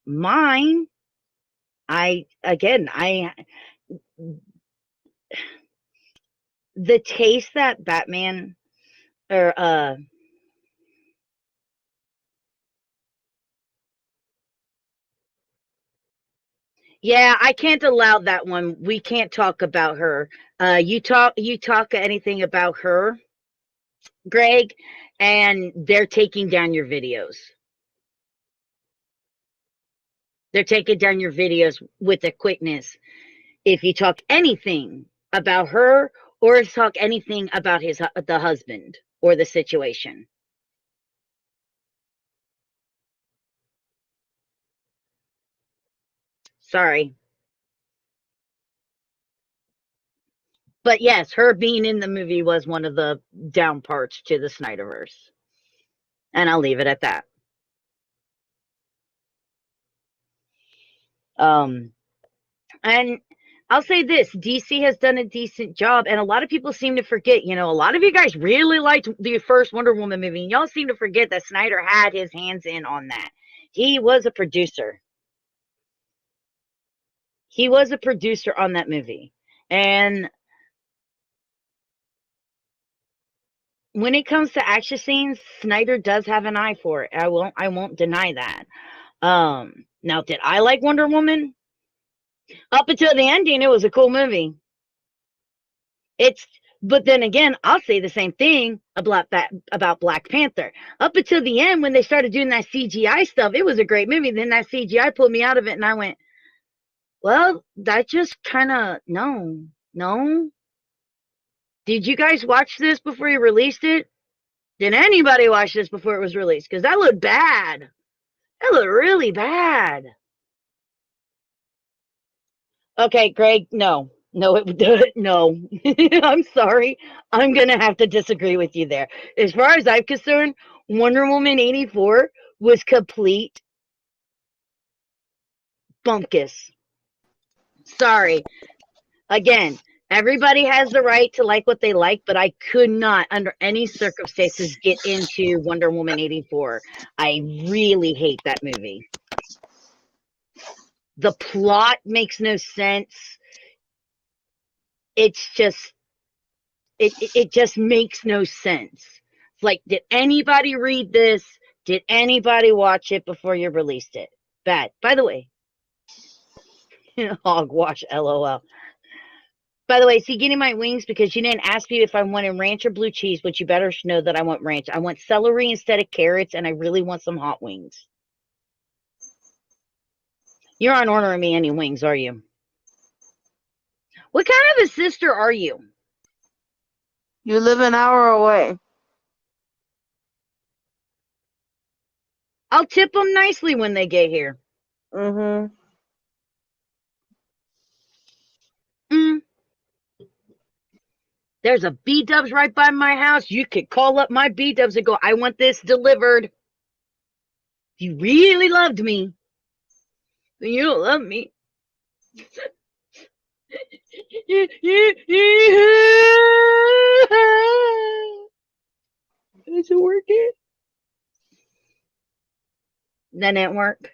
mine. The taste that Batman or yeah, I can't allow that one. We can't talk about her. You talk anything about her, Greg, and they're taking down your videos. They're taking down your videos with a quickness. If you talk anything about her or talk anything about the husband or the situation. Sorry. But yes, her being in the movie was one of the down parts to the Snyderverse. And I'll leave it at that. And I'll say this, DC has done a decent job, and a lot of people seem to forget, a lot of you guys really liked the first Wonder Woman movie, and y'all seem to forget that Snyder had his hands in on that. He was a producer. He was a producer on that movie. And when it comes to action scenes, Snyder does have an eye for it. I won't deny that. Now, did I like Wonder Woman? Up until the ending, it was a cool movie. But then again, I'll say the same thing about Black Panther. Up until the end, when they started doing that CGI stuff, it was a great movie. Then that CGI pulled me out of it, and I went, well, that just kind of, no. Did you guys watch this before you released it? Did anybody watch this before it was released? Because that looked bad. That looked really bad. Okay, Greg, no. No, no. I'm sorry. I'm going to have to disagree with you there. As far as I'm concerned, Wonder Woman 84 was complete bunkus. Sorry. Again, everybody has the right to like what they like, but I could not, under any circumstances, get into Wonder Woman 84. I really hate that movie. The plot makes no sense. It's just it just makes no sense. It's like, did anybody read this? Did anybody watch it before you released it? Bad. By the way, hogwash, lol. By the way, is he getting my wings? Because you didn't ask me if I wanted ranch or blue cheese, but you better know that I want ranch. I want celery instead of carrots, and I really want some hot wings. You're not ordering me any wings, are you? What kind of a sister are you? You live an hour away. I'll tip them nicely when they get here. Mm-hmm. There's a B-Dubs right by my house. You could call up my B-Dubs and go, I want this delivered. If you really loved me, then you don't love me. Is it working? That didn't work.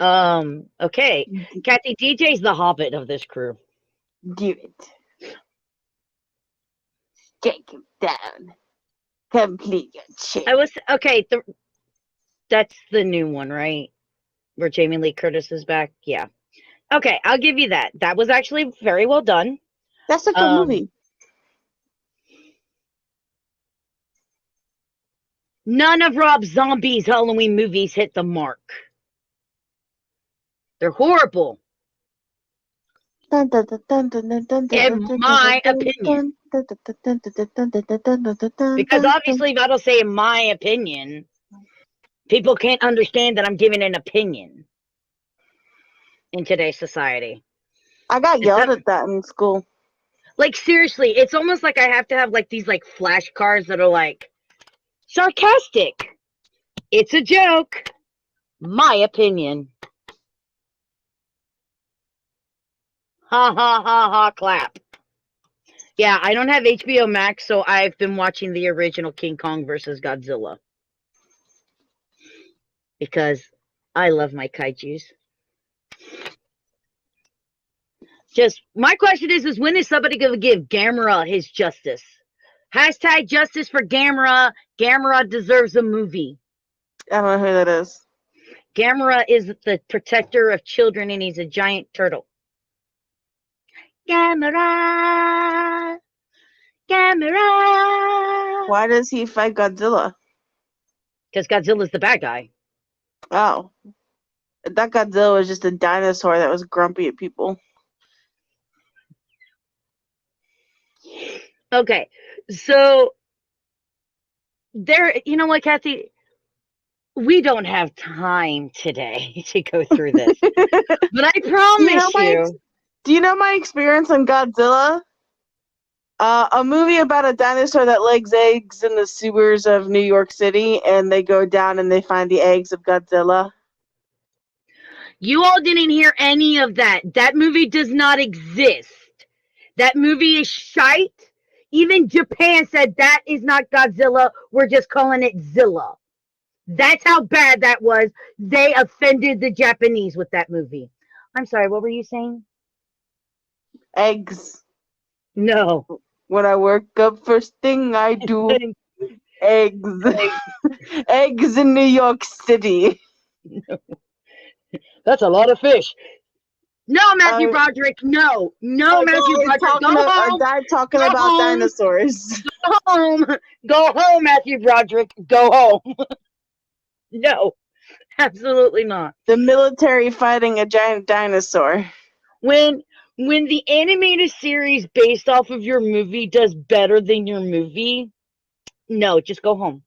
Okay. Kathy, DJ's the hobbit of this crew. Do it. Take him down. Complete your chain. I was okay. That's the new one, right? Where Jamie Lee Curtis is back. Yeah. Okay, I'll give you that. That was actually very well done. That's a good movie. None of Rob Zombie's Halloween movies hit the mark. They're horrible. In my opinion. Because obviously, if I don't say in my opinion, people can't understand that I'm giving an opinion in today's society. I got yelled at that in school. Like, seriously, it's almost like I have to have like these like flashcards that are like sarcastic. It's a joke. My opinion. Ha ha ha ha clap. Yeah, I don't have HBO Max, so I've been watching the original King Kong versus Godzilla. Because I love my kaijus. Just, my question is when is somebody going to give Gamera his justice? Hashtag justice for Gamera. Gamera deserves a movie. I don't know who that is. Gamera is the protector of children, and he's a giant turtle. Gamera. Gamera. Why does he fight Godzilla? Because Godzilla's the bad guy. Oh. That Godzilla was just a dinosaur that was grumpy at people. Okay, so there, you know what, Kathy? We don't have time today to go through this. But I promise you. Do you know my experience on Godzilla? A movie about a dinosaur that lays eggs in the sewers of New York City, and they go down and they find the eggs of Godzilla. You all didn't hear any of that. That movie does not exist. That movie is shite. Even Japan said that is not Godzilla. We're just calling it Zilla. That's how bad that was. They offended the Japanese with that movie. I'm sorry, what were you saying? Eggs. No. When I wake up, first thing I do, eggs. Eggs in New York City. No. That's a lot of fish. No, Matthew Broderick, no. No, Matthew Broderick, go home. A guy talking about dinosaurs. Go home. Go home, Matthew Broderick. Go home. No, absolutely not. The military fighting a giant dinosaur. When the animated series based off of your movie does better than your movie, no, just go home.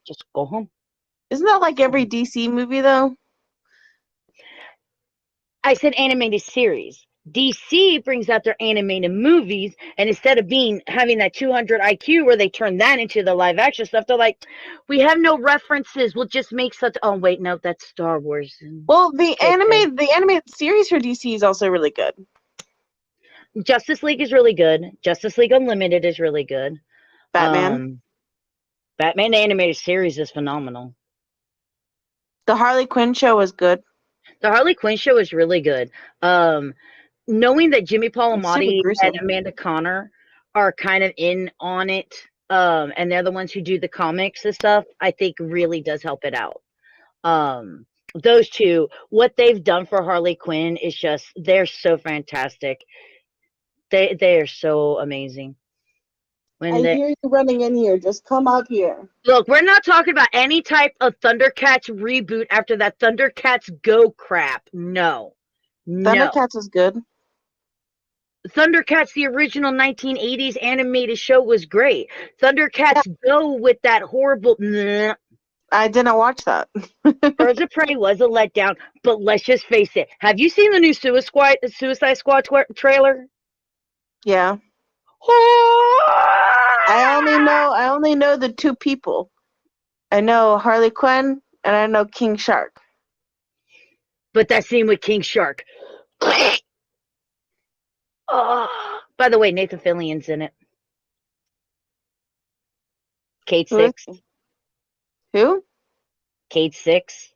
Just go home. Isn't that like every DC movie, though? I said animated series. DC brings out their animated movies, and instead of having that 200 IQ where they turn that into the live action stuff, they're like, we have no references. We'll just make such. Oh wait, no, that's Star Wars. Well, the animated series for DC is also really good. Justice League is really good. Justice League Unlimited is really good. Batman. Batman animated series is phenomenal. The Harley Quinn show was good. The Harley Quinn show is really good. Knowing that Jimmy Palmiotti and Amanda Conner are kind of in on it, and they're the ones who do the comics and stuff, I think really does help it out. Those two, what they've done for Harley Quinn is just, they're so fantastic. They are so amazing. I hear you running in here. Just come up here. Look, we're not talking about any type of Thundercats reboot after that Thundercats Go crap. No. Thundercats is good. Thundercats, the original 1980s animated show, was great. Thundercats Go with that horrible... I didn't watch that. Birds of Prey was a letdown, but let's just face it. Have you seen the new Suicide Squad trailer? Yeah. I only know the two people. I know Harley Quinn and I know King Shark. But that scene with King Shark. Oh, by the way, Nathan Fillion's in it. Kate Six. Who? Kate Six.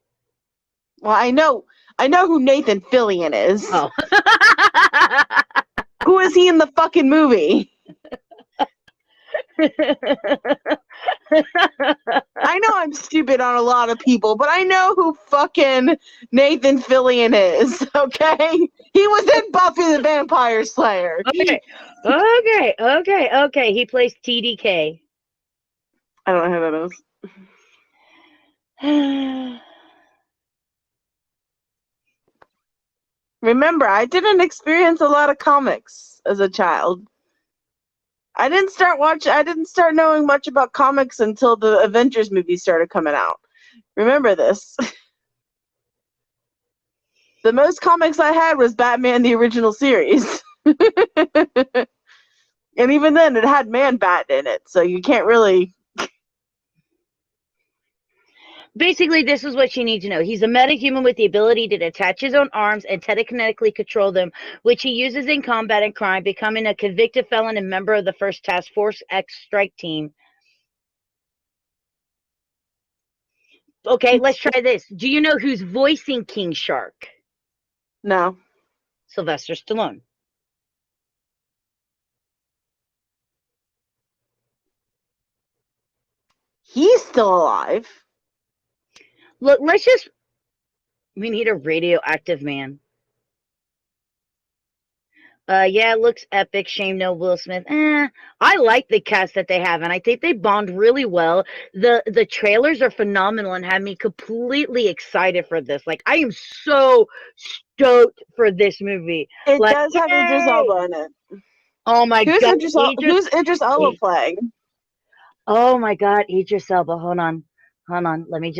Well, I know who Nathan Fillion is. Oh. Who is he in the fucking movie? I know I'm stupid on a lot of people, but I know who fucking Nathan Fillion is, okay? He was in Buffy the Vampire Slayer. Okay. He plays TDK. I don't know who that is. Remember, I didn't experience a lot of comics as a child. I didn't start knowing much about comics until the Avengers movies started coming out. Remember this. The most comics I had was Batman the original series. And even then it had Man-Bat in it, so you can't really... Basically, this is what you need to know. He's a metahuman with the ability to detach his own arms and telekinetically control them, which he uses in combat and crime, becoming a convicted felon and member of the first Task Force X strike team. Okay, let's try this. Do you know who's voicing King Shark? No. Sylvester Stallone. He's still alive. Look, we need a radioactive man. Yeah, it looks epic. Shame no Will Smith. I like the cast that they have, and I think they bond really well. The trailers are phenomenal and have me completely excited for this. Like, I am so stoked for this movie. It does have Idris Elba in it. Oh my God. Who's Idris Elba playing? Oh my God, Idris Elba. Hold on. Let me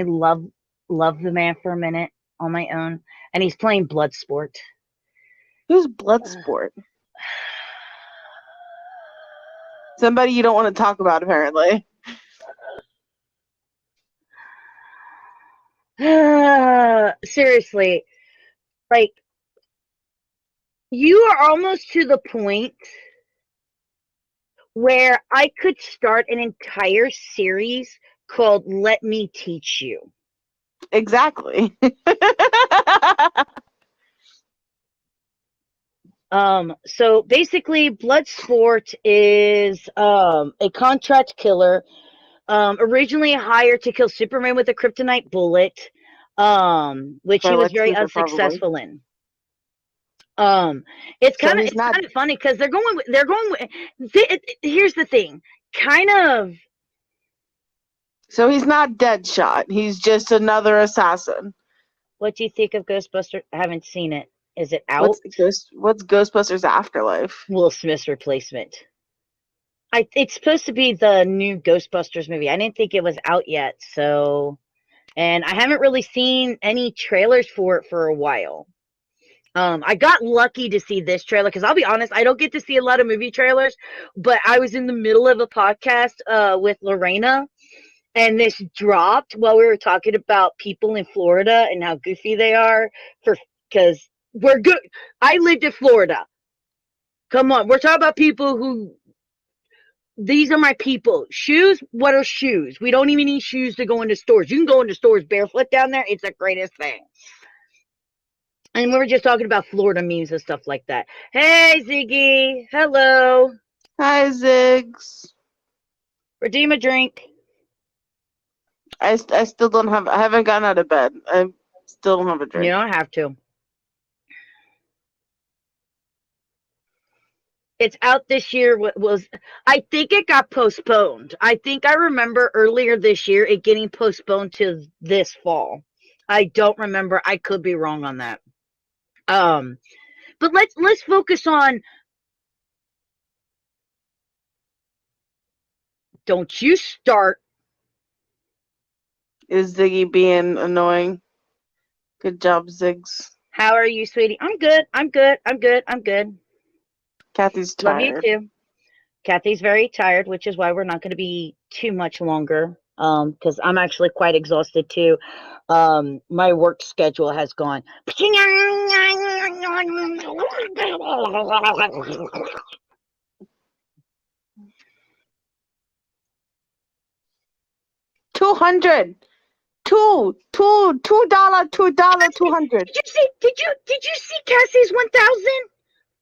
love the man for a minute on my own. And he's playing Bloodsport. Who's Bloodsport? Somebody you don't want to talk about, apparently. Seriously, like, you are almost to the point where I could start an entire series called Let Me Teach You. Exactly. So basically, Bloodsport is a contract killer, originally hired to kill Superman with a kryptonite bullet, which he was very unsuccessful in. It's kind of funny because they're going with, here's the thing, kind of. So he's not Deadshot. He's just another assassin. What do you think of Ghostbusters? I haven't seen it. Is it out? What's Ghostbusters Afterlife? Will Smith's replacement. It's supposed to be the new Ghostbusters movie. I didn't think it was out yet, so, and I haven't really seen any trailers for it for a while. I got lucky to see this trailer because I'll be honest, I don't get to see a lot of movie trailers, but I was in the middle of a podcast with Lorena, and this dropped while we were talking about people in Florida and how goofy they are for because we're good. I lived in Florida. Come on, we're talking about people who these are my people. Shoes, what are shoes? We don't even need shoes to go into stores. You can go into stores barefoot down there. It's the greatest thing. And we were just talking about Florida memes and stuff like that. Hey, Ziggy. Hello. Hi, Ziggs. Redeem a drink. I still don't have. I haven't gotten out of bed. I still don't have a drink. You don't have to. It's out this year. I think it got postponed. I think I remember earlier this year it getting postponed to this fall. I don't remember. I could be wrong on that. But let's focus on. Don't you start. Is Ziggy being annoying? Good job, Ziggs. How are you, sweetie? I'm good. I'm good. I'm good. I'm good. Kathy's Love you tired. too. Kathy's very tired, which is why we're not going to be too much longer. Because I'm actually quite exhausted too. My work schedule has gone. 200. $2, $200. Did you see Cassie's 1,000?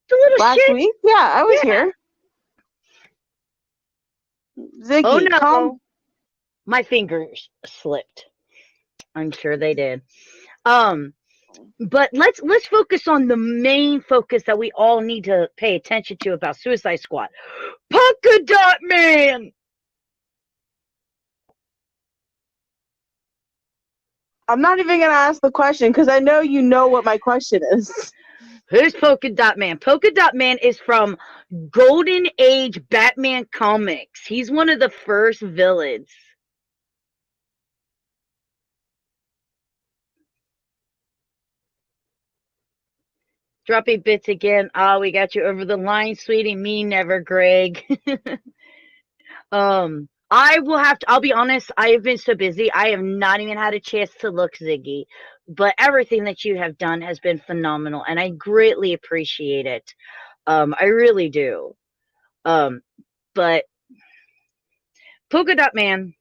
The little Last shit. week? Yeah, I was here. Ziggy, Oh no, come. my fingers slipped. I'm sure they did. But let's focus on the main focus that we all need to pay attention to about Suicide Squad. Polka Dot Man. I'm not even going to ask the question because I know you know what my question is. Who's Polka Dot Man? Polka Dot Man is from Golden Age Batman comics. He's one of the first villains. Dropping bits again. Oh, we got you over the line, sweetie. Me never, Greg. I'll be honest, I have been so busy. I have not even had a chance to look, Ziggy. But everything that you have done has been phenomenal, and I greatly appreciate it. I really do. But Polka Dot Man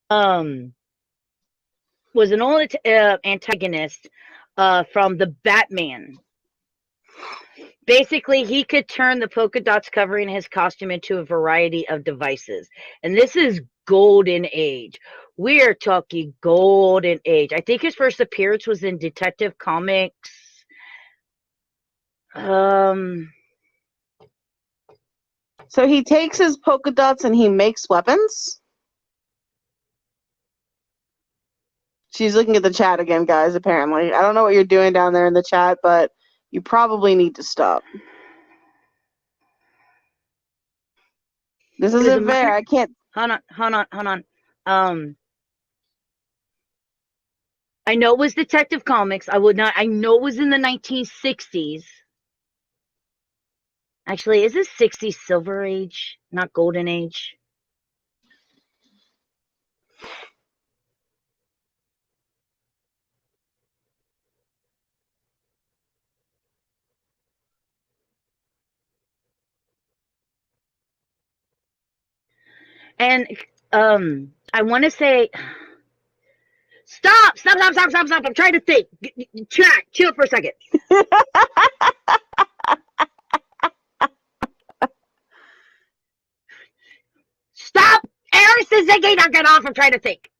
was an old antagonist from the Batman. Basically, he could turn the polka dots covering his costume into a variety of devices. And this is Golden Age. We are talking Golden Age. I think his first appearance was in Detective Comics. So he takes his polka dots and he makes weapons? She's looking at the chat again, guys, apparently. I don't know what you're doing down there in the chat, but you probably need to stop. This isn't fair. I can't. Hold on. I know it was Detective Comics. I know it was in the 1960s. Actually, is this 60s Silver Age, not Golden Age? And I want to say, stop. I'm trying to think. Chill for a second. Stop. Eris is Ziggy, now get off. I'm trying to think.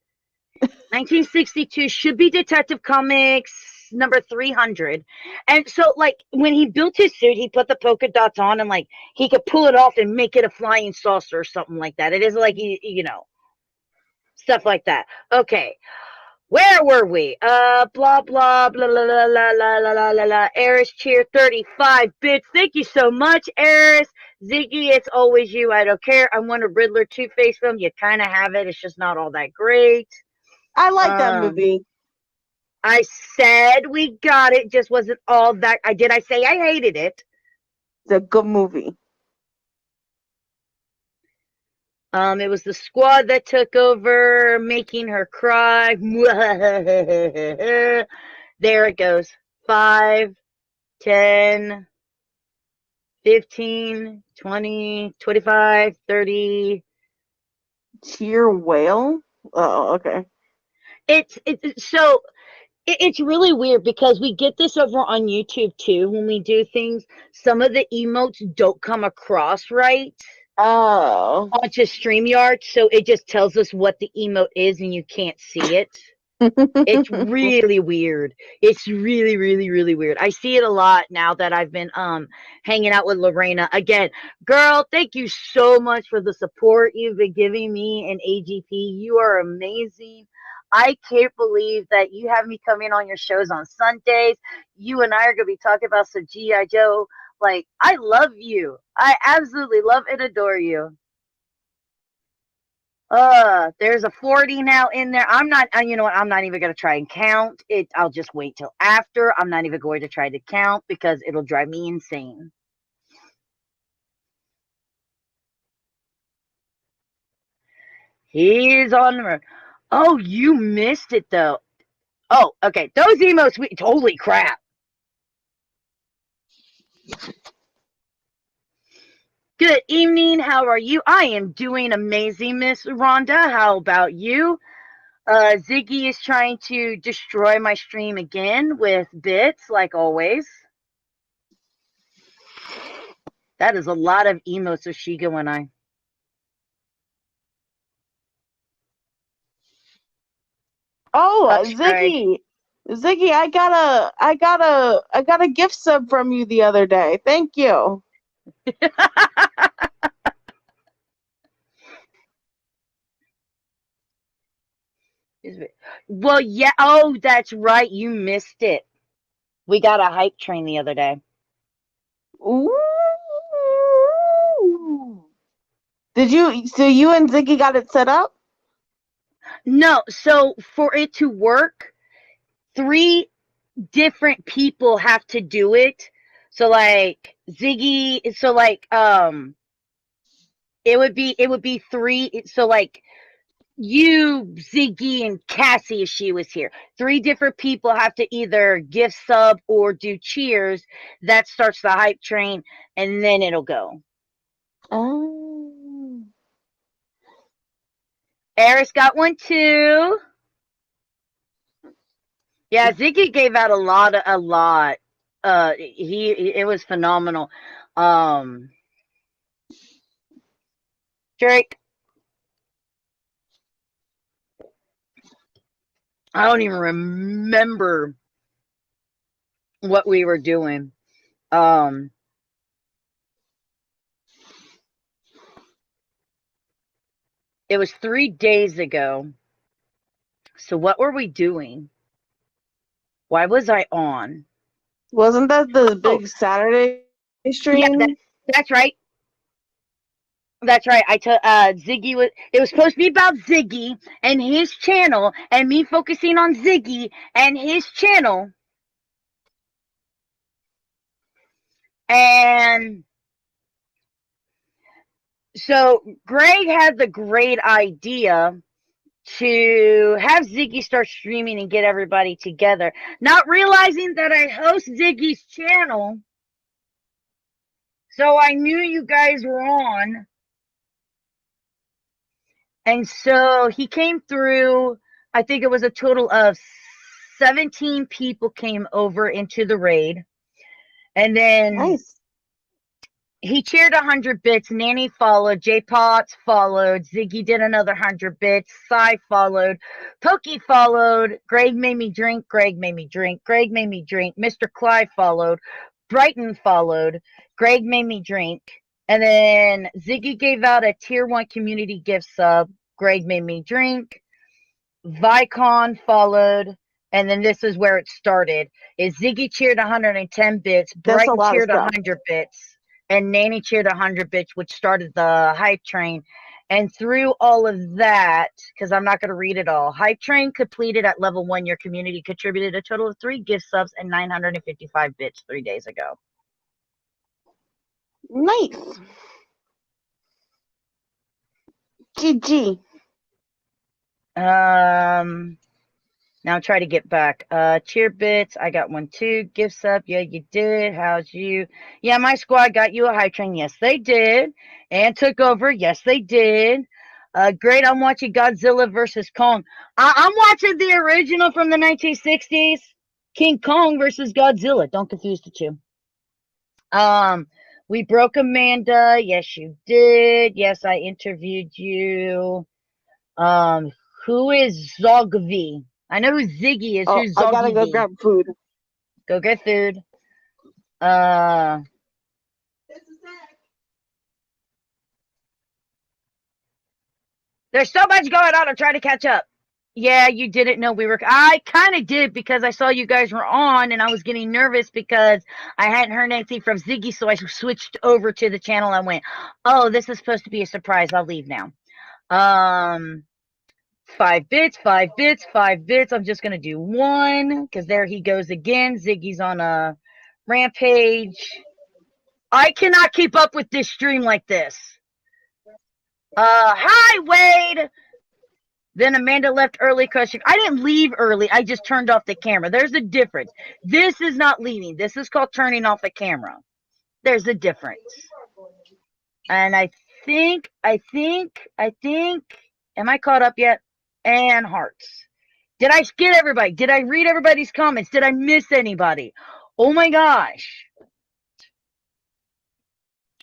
1962 should be Detective Comics number 300. And so, like, when he built his suit, he put the polka dots on and, like, he could pull it off and make it a flying saucer or something like that. It is like, stuff like that. Okay. Where were we? Blah, blah, blah, blah, blah, blah, blah, blah, blah, blah. Eris cheer 35 bits. Thank you so much, Eris. Ziggy, it's always you. I don't care. I want a Riddler Two-Face film. You kind of have it. It's just not all that great. I like that movie. I said we got it. Just wasn't all that. I say I hated it. It's a good movie. It was the squad that took over, making her cry. There it goes. 5, 10, 15, 20, 25, 30. Tear whale? Oh, okay. It's really weird because we get this over on YouTube too when we do things. Some of the emotes don't come across right Oh. onto StreamYard, so it just tells us what the emote is and you can't see it. It's really weird. It's really, really, really weird. I see it a lot now that I've been hanging out with Lorena. Again, girl, thank you so much for the support you've been giving me and AGP. You are amazing. I can't believe that you have me come in on your shows on Sundays. You and I are gonna be talking about some G.I. Joe. Like, I love you. I absolutely love and adore you. There's a 40 now in there. I'm not, you know what? I'm not even going to try and count it. I'll just wait till after. I'm not even going to try to count because it'll drive me insane. He's on the road. Oh, you missed it though. Oh, okay. Those emotes, holy crap. Good evening. How are you? I am doing amazing, Miss Rhonda. How about you? Ziggy is trying to destroy my stream again with bits, like always. That is a lot of emotes of Shiga when I. Oh, Hush, Greg. Ziggy. Ziggy, I got a gift sub from you the other day. Thank you. Well, yeah. Oh, that's right. You missed it. We got a hype train the other day. Ooh. So you and Ziggy got it set up? No, so for it to work, 3 different people have to do it. So like Ziggy, so like it would be 3. So like you, Ziggy, and Cassie, if she was here. 3 different people have to either gift sub or do cheers. That starts the hype train, and then it'll go. Oh. Eris got one too. Yeah, Ziggy gave out a lot. It was phenomenal. Um, Drake, I don't even remember what we were doing. Um, it was 3 days ago. So what were we doing? Why was I on? Wasn't that the Oh, big Saturday yeah, stream? that's right. That's right. Ziggy was. It was supposed to be about Ziggy and his channel, and me focusing on Ziggy and his channel. And so Greg had the great idea to have Ziggy start streaming and get everybody together, not realizing that I host Ziggy's channel. So I knew you guys were on. And so he came through. I think it was a total of 17 people came over into the raid. And then Nice. he cheered 100 bits. Nanny followed. J Potts followed. Ziggy did another 100 bits. Cy followed. Pokey followed. Greg made me drink. Greg made me drink. Greg made me drink. Mr. Clive followed. Brighton followed. Greg made me drink. And then Ziggy gave out a tier 1 community gift sub. Greg made me drink. Vicon followed. And then this is where it started. Is Ziggy cheered 110 bits. That's a Brighton lot of cheered stuff. 100 bits. And Nanny cheered 100 bits, which started the hype train. And through all of that, because I'm not going to read it all, Hype Train completed at level 1. Your community contributed a total of 3 gift subs and 955 bits 3 days ago. Nice. GG. Now try to get back. Cheer bits. I got 1 too. Gift sub. Yeah, you did. How's you? Yeah, my squad got you a Hype Train. Yes, they did. And took over. Yes, they did. Great. I'm watching Godzilla versus Kong. I'm watching the original from the 1960s. King Kong versus Godzilla. Don't confuse the two. We broke Amanda. Yes, you did. Yes, I interviewed you. Who is Zogvi? I know who Ziggy is. Oh, Who's I gotta Zoggy go V? grab food. Go get food. There's so much going on. I'm trying to catch up. Yeah, you didn't know we were. I kind of did because I saw you guys were on, and I was getting nervous because I hadn't heard anything from Ziggy, so I switched over to the channel and went, "Oh, this is supposed to be a surprise. I'll leave now." 5 bits, 5 bits, 5 bits. I'm just gonna do 1 because there he goes again. Ziggy's on a rampage. I cannot keep up with this stream like this. Hi, Wade. Then Amanda left early because I didn't leave early. I just turned off the camera. There's a difference. This is not leaving. This is called turning off a camera. There's a difference. And I think, am I caught up yet? And hearts. Did I get everybody? Did I read everybody's comments? Did I miss anybody? Oh my gosh.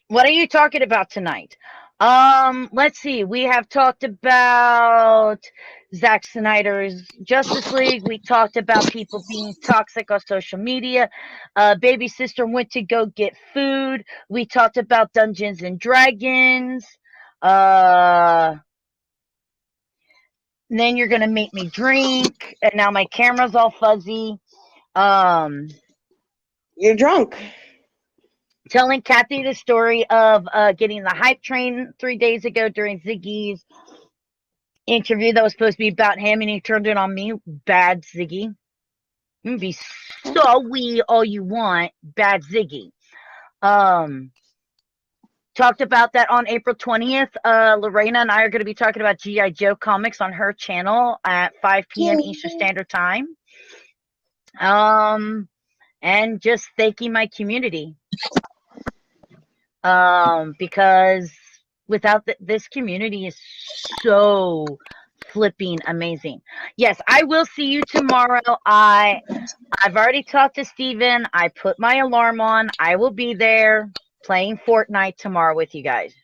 What are you talking about tonight? Let's see. We have talked about Zack Snyder's Justice League. We talked about people being toxic on social media. Baby sister went to go get food. We talked about Dungeons and Dragons. Then you're gonna make me drink, and now my camera's all fuzzy. You're drunk. Telling Kathy the story of getting the Hype Train 3 days ago during Ziggy's interview that was supposed to be about him, and he turned it on me. Bad Ziggy. You can be so wee all you want. Bad Ziggy. Talked about that on April 20th. Lorena and I are going to be talking about G.I. Joe comics on her channel at 5 p.m. Eastern Standard Time. And just thanking my community. Because without this community is so flipping amazing. Yes, I will see you tomorrow. I've already talked to Steven. I put my alarm on. I will be there playing Fortnite tomorrow with you guys.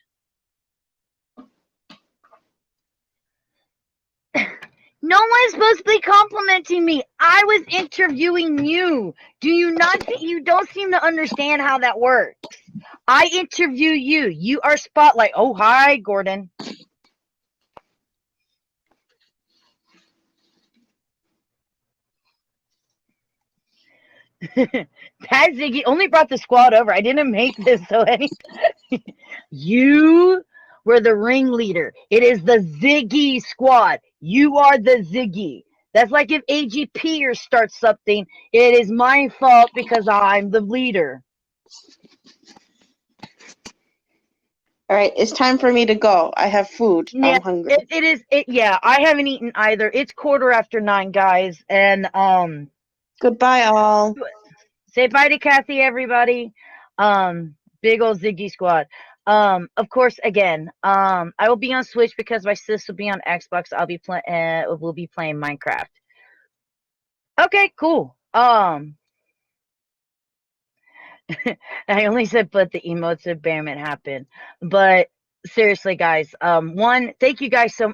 No one's supposed to be complimenting me. I was interviewing you. Do you not? You don't seem to understand how that works. I interview you. You are spotlight. Oh, hi, Gordon. Pat Ziggy only brought the squad over. I didn't make this, so you were the ringleader. It is the Ziggy squad. You are the Ziggy. That's like if AGP starts something, it is my fault because I'm the leader. All right, it's time for me to go. I have food. Yeah, I'm hungry. Yeah, I haven't eaten either. It's 9:15, guys, and Goodbye, all. say bye to Kathy, everybody. Big old Ziggy squad. Of course, again, I will be on Switch because my sis will be on Xbox. We'll be playing Minecraft. Okay, cool. I only said, but the emotes of Bam, it happened. But seriously, guys, one, thank you guys so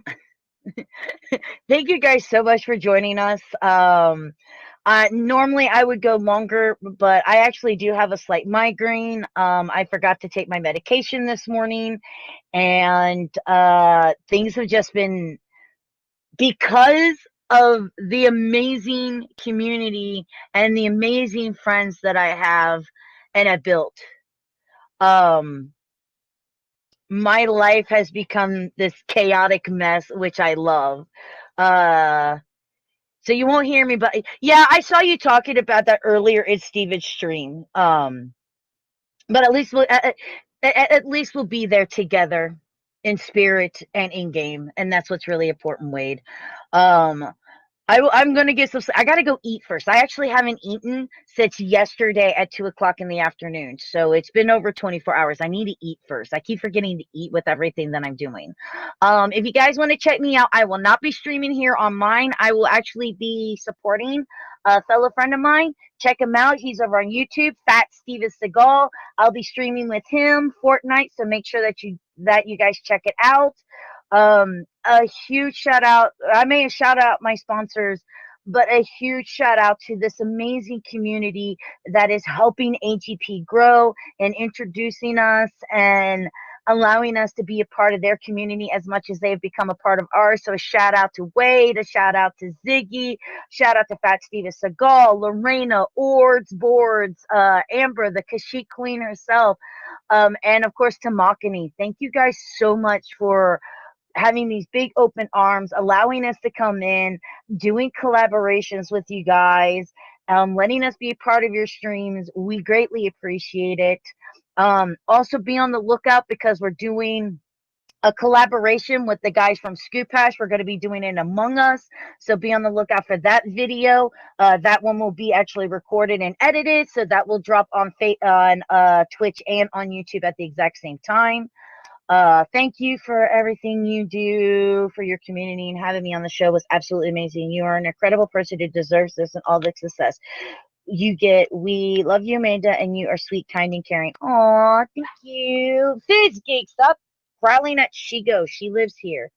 thank you guys so much for joining us. Normally I would go longer, but I actually do have a slight migraine. I forgot to take my medication this morning, and things have just been, because of the amazing community and the amazing friends that I have and have built. my life has become this chaotic mess, which I love. Uh, so you won't hear me, but yeah, I saw you talking about that earlier in Steven's stream. But at least at least we'll be there together in spirit and in game, and that's what's really important, Wade. Um, I'm gonna get some. I gotta go eat first. I actually haven't eaten since yesterday at 2 o'clock in the afternoon. So it's been over 24 hours. I need to eat first. I keep forgetting to eat with everything that I'm doing. If you guys want to check me out, I will not be streaming here on mine. I will actually be supporting a fellow friend of mine. Check him out. He's over on YouTube, Fat Steven Seagal. I'll be streaming with him Fortnite. So make sure that you guys check it out. A huge shout out. I may shout out my sponsors, but a huge shout out to this amazing community that is helping AGP grow and introducing us and allowing us to be a part of their community as much as they've become a part of ours. So a shout out to Wade, a shout out to Ziggy, shout out to Fat Steven Seagal, Lorena, Ords, Boards, Amber, the Kashyyyk Queen herself, and of course to Makani. Thank you guys so much for having these big open arms, allowing us to come in, doing collaborations with you guys, letting us be a part of your streams. We greatly appreciate it. Also, be on the lookout because we're doing a collaboration with the guys from Scoop Hash. We're going to be doing it Among Us, so be on the lookout for that video. That one will be actually recorded and edited, so that will drop on Twitch and on YouTube at the exact same time. Thank you for everything you do for your community, and having me on the show was absolutely amazing. You are an incredible person who deserves this and all the success you get. We love you, Amanda, and you are sweet, kind, and caring. Aw, thank you. Fizz Geek, stop growling at Shigo. She lives here.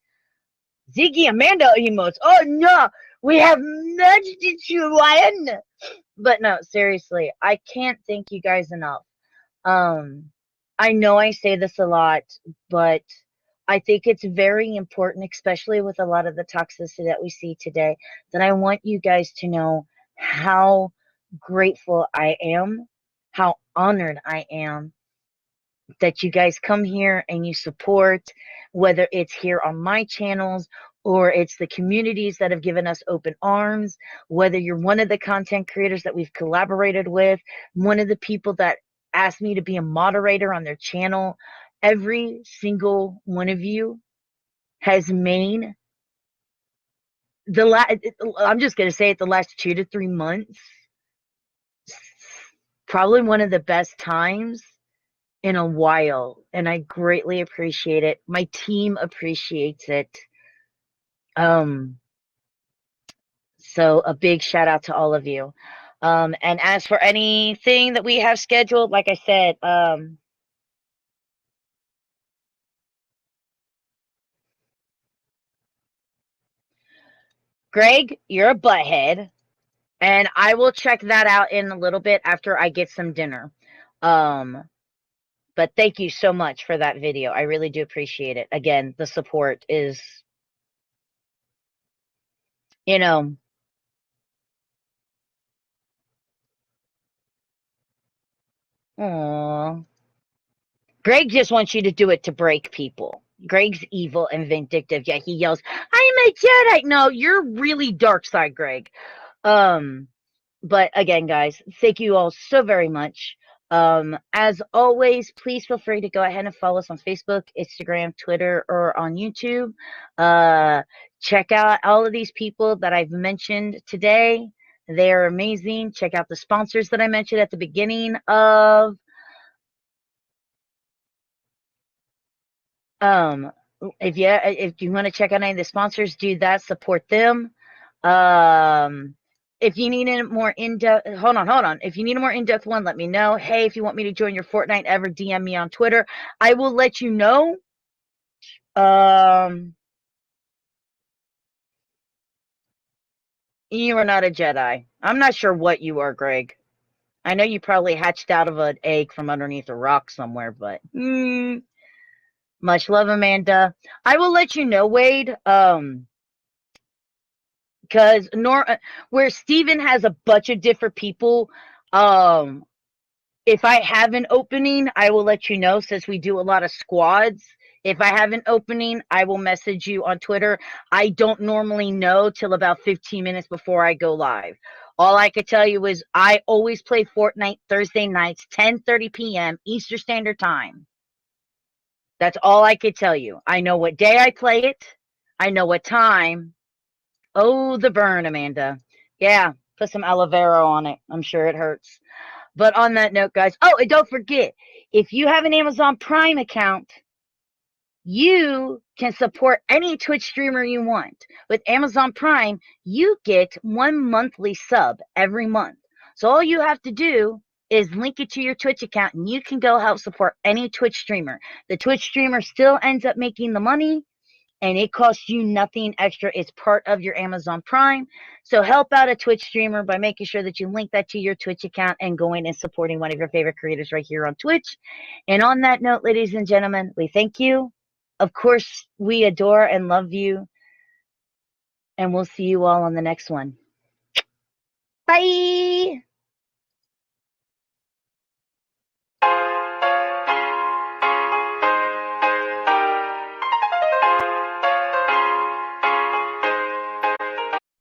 Ziggy Amanda emotes. Oh no, we have nudged into one. But no, seriously, I can't thank you guys enough. Um, I know I say this a lot, but I think it's very important, especially with a lot of the toxicity that we see today, that I want you guys to know how grateful I am, how honored I am that you guys come here and you support, whether it's here on my channels or it's the communities that have given us open arms, whether you're one of the content creators that we've collaborated with, one of the people that asked me to be a moderator on their channel. Every single one of you has made I'm just going to say it, the last 2 to 3 months, probably one of the best times in a while, and I greatly appreciate it. My team appreciates it. So a big shout out to all of you. And as for anything that we have scheduled, like I said, Greg, you're a butthead, and I will check that out in a little bit after I get some dinner. But thank you so much for that video. I really do appreciate it. Again, the support is, you know, aww. Greg just wants you to do it to break people. Greg's evil and vindictive. Yeah, he yells, I'm a Jedi. No, you're really dark side, Greg. But again, guys, thank you all so very much. As always, please feel free to go ahead and follow us on Facebook, Instagram, Twitter, or on YouTube. Check out all of these people that I've mentioned today. They are amazing. Check out the sponsors that I mentioned at the beginning of if you want to check out any of the sponsors, do that, support them. If you need a more in-depth, hold on. If you need a more in-depth one, let me know. Hey, if you want me to join your Fortnite ever, DM me on Twitter. I will let you know. You are not a Jedi. I'm not sure what you are, Greg. I know you probably hatched out of an egg from underneath a rock somewhere, but much love, Amanda. I will let you know, Wade. Because where Steven has a bunch of different people, if I have an opening, I will let you know, since we do a lot of squads. If I have an opening, I will message you on Twitter. I don't normally know till about 15 minutes before I go live. All I could tell you is I always play Fortnite Thursday nights, 10:30 p.m. Eastern Standard Time. That's all I could tell you. I know what day I play it. I know what time. Oh, the burn, Amanda. Yeah, put some aloe vera on it. I'm sure it hurts. But on that note, guys, oh, and don't forget, if you have an Amazon Prime account, you can support any Twitch streamer you want. With Amazon Prime, you get 1 monthly sub every month. So all you have to do is link it to your Twitch account and you can go help support any Twitch streamer. The Twitch streamer still ends up making the money and it costs you nothing extra. It's part of your Amazon Prime. So help out a Twitch streamer by making sure that you link that to your Twitch account and going and supporting one of your favorite creators right here on Twitch. And on that note, ladies and gentlemen, we thank you. Of course, we adore and love you. And we'll see you all on the next one. Bye.